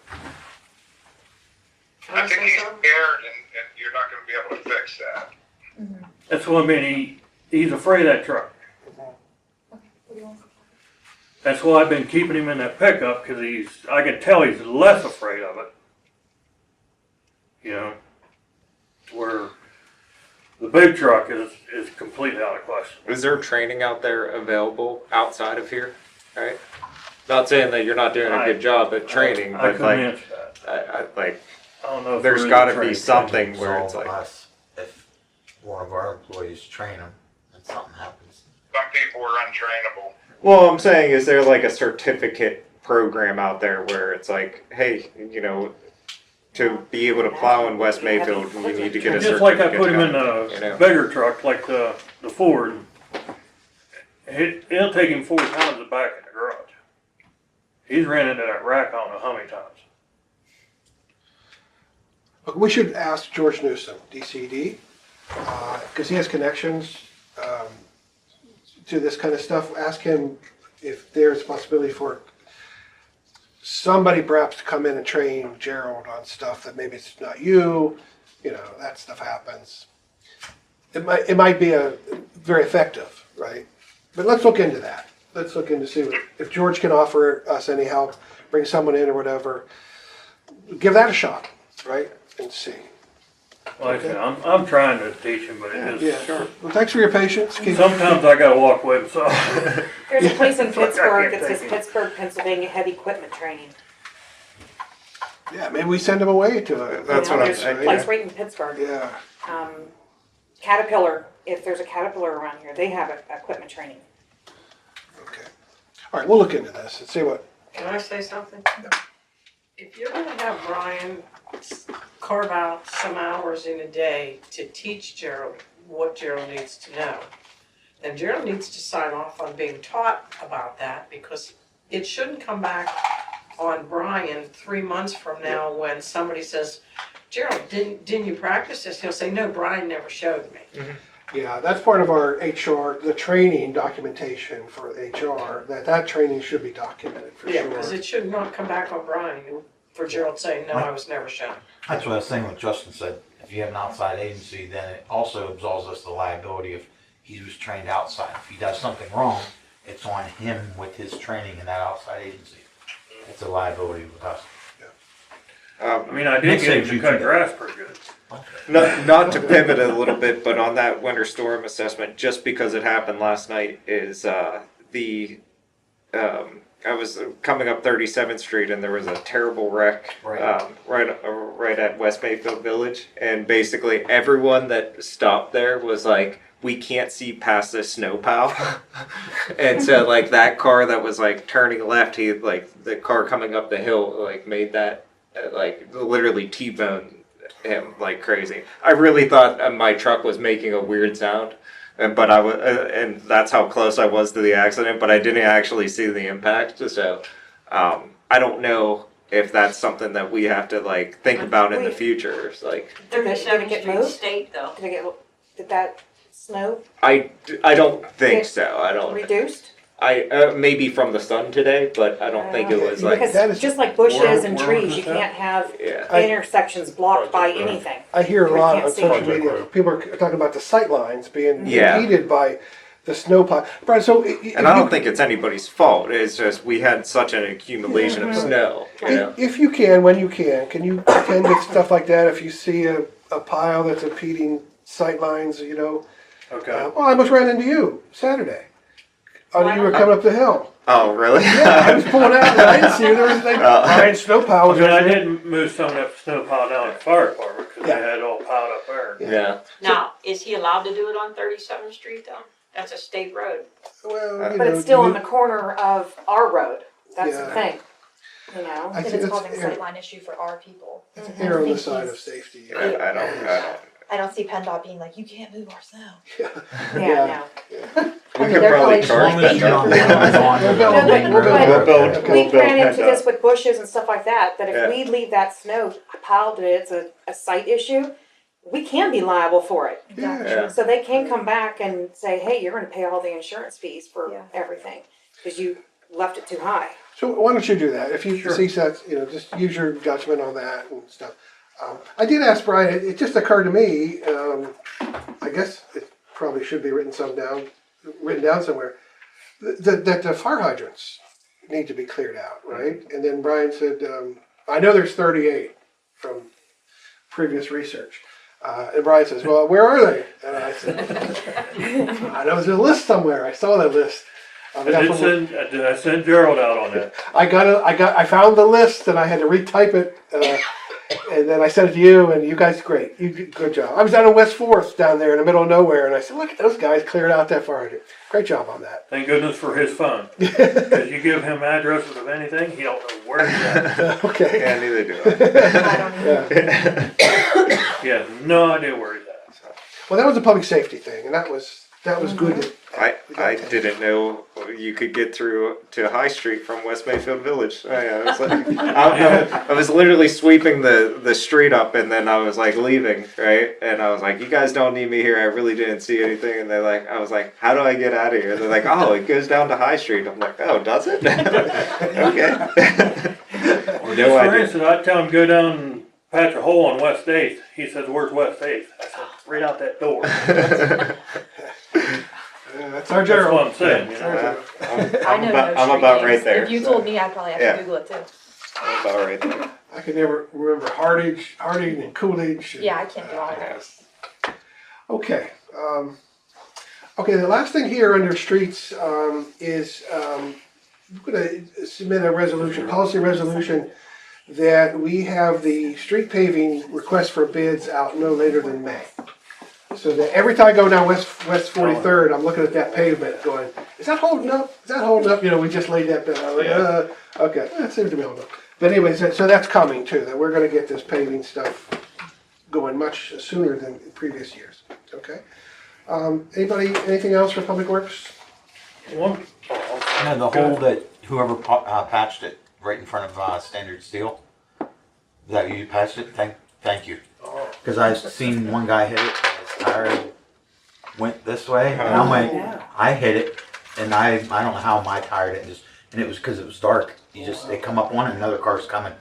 Can I I think say he's something? scared and you're not gonna be able to fix that. That's what I mean. He's afraid of that truck. That's why I've been keeping him in that pickup, because I can tell he's less afraid of it. You know, where the big truck is completely out of question. Is there training out there available outside of here? Right? Not saying that you're not doing a good job at training, I but couldn't like, answer that. I I don't know if there's there is got a to be training. something where it's Solve like, us if one of our employees train them and something happens. Some people are untrainable. well, I'm saying, is there like a certificate program out there where it's like, hey, you know, to be able to plow in West Mayfield, you need to get a certificate. Just like I put him in you know? a bigger truck, like the Ford. It'll take him 4 times to back in the garage. He's ran into that rack I don't know how many times. We should ask George Newsom, DCD, because he has connections to this kind of stuff. Ask him if there's a possibility for somebody perhaps to come in and train Gerald on stuff that maybe it's not you. You know, that stuff happens. It might be very effective, right? But let's look into that. Let's look into see if George can offer us any help, bring someone in or whatever. Give that a shot, right? And see. Like I said, I'm trying to teach him, but it Yeah, is. sure. Well, thanks for your patience. Sometimes I gotta walk away with something. There's a place in It's like I Pittsburgh can't that says take it. Pittsburgh, Pennsylvania Heavy Equipment Training. Yeah, maybe we send him away to it. That's what I'm There's a saying. place right in Pittsburgh. Yeah. Caterpillar, if there's a Caterpillar around here, they have equipment training. Okay. All right, we'll look into this and see what. Can I say something? If you're gonna have Brian carve out some hours in a day to teach Gerald what Gerald needs to know, then Gerald needs to sign off on being taught about that, because it shouldn't come back on Brian 3 months from now when somebody says, Gerald, didn't you practice this? He'll say, no, Brian never showed me. Yeah, that's part of our HR, the training documentation for HR, that training should be documented for Yeah, sure. because it should not come back on Brian for Gerald saying, no, I was never shown. That's what I was saying what Justin said. If you have an outside agency, then it also absolves us the liability if he was trained outside. If he does something wrong, it's on him with his training in that outside agency. It's a liability with us. I mean, I did get him to cut grass pretty good. Not to pivot a little bit, but on that winter storm assessment, just because it happened last night, is I was coming up 37th Street and there was a terrible wreck right at West Mayfield Village, and basically everyone that stopped there was like, we can't see past this snowplow. And so like that car that was like turning left, he like the car coming up the hill like made that like literally T-boned him like crazy. I really thought my truck was making a weird sound, but I was, and that's how close I was to the accident. But I didn't actually see the impact, so I don't know if that's something that we have to like think about in the future. It's like, Did it 37th get Street moved? State though. Did that snow I don't think so. I don't. reduced? Maybe from the sun today, but I don't think it was like. That Because is- just like bushes and Where trees, was you this at? can't have Yeah. intersections blocked by anything. I hear a We lot can't on see social it. media, people are talking about the sight lines being Yeah. impeded by the snowplow. Brian, so. And I don't think it's anybody's fault. It's just we had such an accumulation of snow. You know? If you can, when you can you attend to stuff like that if you see a pile that's impeding sight lines, you know? Okay. Well, I almost ran into you Saturday. You were coming up the hill. Oh, really? Yeah, I was pulling out and I didn't see you. There was like giant snowplow. was I right there. did move some of that snow pile down at the fire department because they had it all piled up there. Yeah. Now, is he allowed to do it on 37th Street though? That's a state road. Well, you But know, it's still on you- the corner of our road. That's the Yeah. thing. You know? I And think it's it's causing a err- sightline issue for our people. it's I err on the think side he's- of safety. I don't see PennDOT being like, you can't move our snow. Yeah, We mean, could they're probably probably- charge As long as you don't PennDOT. have it on We'll the build- main we'll road. build- We'll build- no. we'll We build ran into PennDOT. this with bushes and stuff like that, that if Yeah. we leave that snow piled and it's a site issue, we can be liable for it. Exactly. Yeah. So they can come back and say, hey, you're gonna pay all the insurance fees for Yeah. everything, because you left it too high. So why don't you do that? If you Sure. see that, you know, just use your judgment on that and stuff. I did ask Brian, it just occurred to me, I guess it probably should be written down somewhere, that the fire hydrants need to be cleared out, right? And then Brian said, I know there's 38 from previous research. And Brian says, well, where are they? And I said, I know there's a list somewhere. I saw that list. I sent Gerald out on that. I found the list and I had to retype it, and then I sent it to you, and you guys, great, you did good job. I was down in West Fourth, down there in the middle of nowhere, and I said, look at those guys cleared out that far. Great job on that. Thank goodness for his phone. Because you give him addresses of anything, he don't know where he's at. Okay. Yeah, neither do I. I don't even. Yeah. He has no idea where he's at. Well, that was a public safety thing, and that was good. that- I didn't know you could get through to High Street from West Mayfield Village. I was like, I was literally sweeping the street up, and then I was like leaving, right? And I was like, you guys don't need me here. I really didn't see anything. And they're like, I was like, how do I get out of here? They're like, oh, it goes down to High Street. I'm like, oh, does it? Okay. Or No just for idea. instance, I'd tell him go down and patch a hole on West 8th. He says, where's West 8th? I said, right out that door. That's our That's Gerald. what I'm saying, you That's our know. Gerald. I know I'm no about street right names. there. If you told me, I'd probably have Yeah. to Google it too. I'm about right there. I could never remember Harding and Coolidge. And, Yeah, I can't do all that. Okay. Okay, the last thing here under streets is we're going to submit a resolution, policy resolution, that we have the street paving request for bids out no later than May. So that every time I go down West 43rd, I'm looking at that pavement going, is that holding up? Is that holding up? You know, we just laid that bit. I'm like, okay, that seems to be holding up. But anyways, so that's coming too, that we're going to get this paving stuff going much sooner than previous years. Okay. Anything else for Public Works? One, No, the hole that whoever patched it right in front of Standard Steel. Is that you patched it? Thank you. Because I've seen one guy hit it, and his tire went this way, and I'm like, I hit it, and I don't know how my tire didn't just, and it was because it was dark. They come up one, and another car's coming,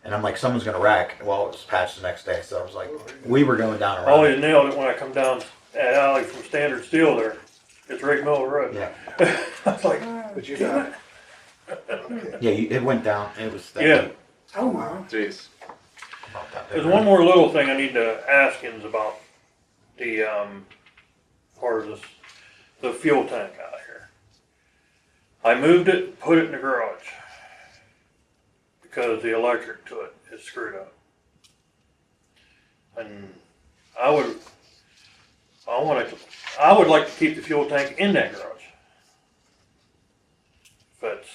and I'm like, someone's gonna wreck. Well, it was patched the next day, so I was like, we were going down oh, around. you nailed it when I come down that alley from Standard Steel there. It's right middle of the road. Yeah, I was like, But you got it. yeah, it went down. It was that yeah. deep. Oh, wow. Jeez. About that There's big. one more little thing I need to ask you about the, part of this, the fuel tank out here. I moved it, put it in the garage because the electric to it is screwed up. And I would like to keep the fuel tank in that garage. If that's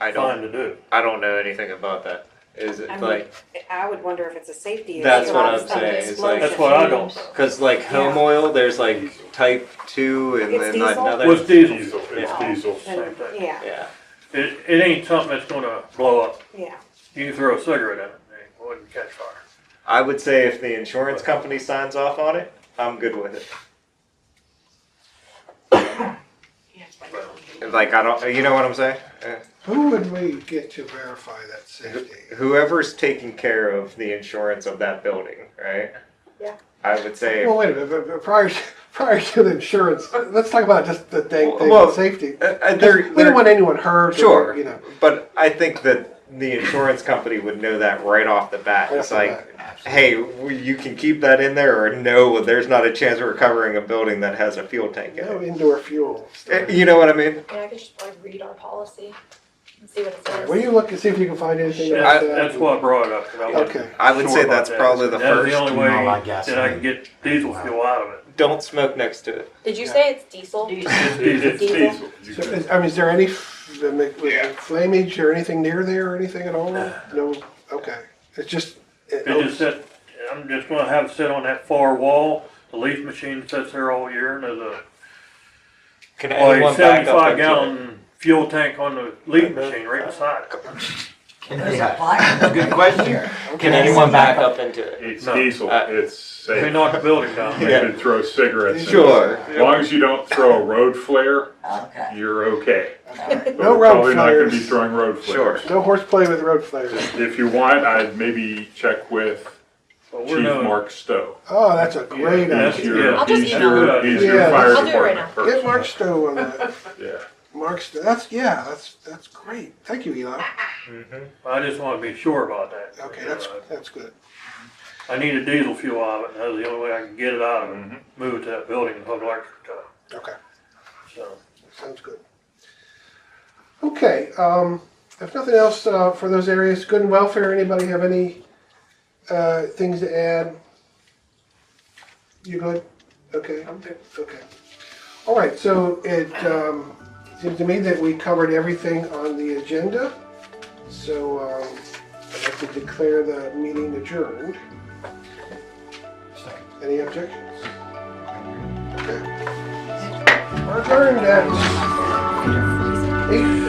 I fine don't. to do. I don't know anything about that. Is it like? I would wonder if it's a safety issue. That's what I'm Of saying, it's explosion. like- That's what I don't know. Cause like home oil, there's like type 2 and It's then diesel? another. What's diesel? Diesel, it's Yeah. diesel. Same thing. Yeah, Yeah. It ain't something that's gonna blow up. yeah. You can throw a cigarette in it, it wouldn't catch fire. I would say if the insurance company signs off on it, I'm good with it. Like I don't, you know what I'm saying? Who would we get to verify that safety? Whoever's taking care of the insurance of that building, right? Yeah. I would say. Well, wait a minute. But prior to the insurance, let's talk about just the thing Well, of safety. they're- We don't want anyone hurt. Sure, Or, you know. but I think that the insurance company would know that right off the bat. Right It's off the like, hey, you can keep that in there, or no, there's not a chance of recovering a building that has a fuel tank in No it. indoor fuel. You know what I mean? Yeah, I could just like read our policy and see what it says. Will you look and see if you can find anything That's, about that? that's what brought it up. 'Cause I wasn't Okay. I would sure say about that's that. probably the That was first. the only way No, I that guess. I could get diesel fuel out of it. don't smoke next to it. Did you say it's diesel? It's Diesel? diesel. So, I mean, is there any flamage or anything near there or anything at all? No, okay. It's just. It just sit, I'm just gonna have it sit on that far wall. The leaf machine sits there all year, and there's a Can anyone back up 75 into it? gallon fuel tank on the leaf machine right beside it. There's a fire. Good question. Can anyone back up into it? It's No. diesel, it's They safe. knock the building down. You can throw cigarettes in. Sure. As long as you don't throw a road flare, Okay. you're okay. But No we're road probably not gonna be flares. throwing road Sure. flares. No horseplay with road flares. If you want, I'd maybe check with But we're Chief no, Mark Stowe. Oh, that's a great That's- He's idea. your, I'll just he's email your, him. he's your Yeah. fire I'll do it right department now. Get person. Mark Stowe on that. Yeah. Mark Stowe, that's great. Thank you, Eli. I just wanna be sure about that. Okay, that's good. I need a diesel fuel out of it, and that's the only way I can get it out of it, Mhm. move it to that building and hook electric to it, Okay, so. sounds good. Okay, if nothing else for those areas, good and welfare, anybody have any things to add? You good? Okay. I'm good. Okay. All right, so it seems to me that we covered everything on the agenda. So I'd like to declare the meeting adjourned. Any objections? Okay. We're adjourned at 8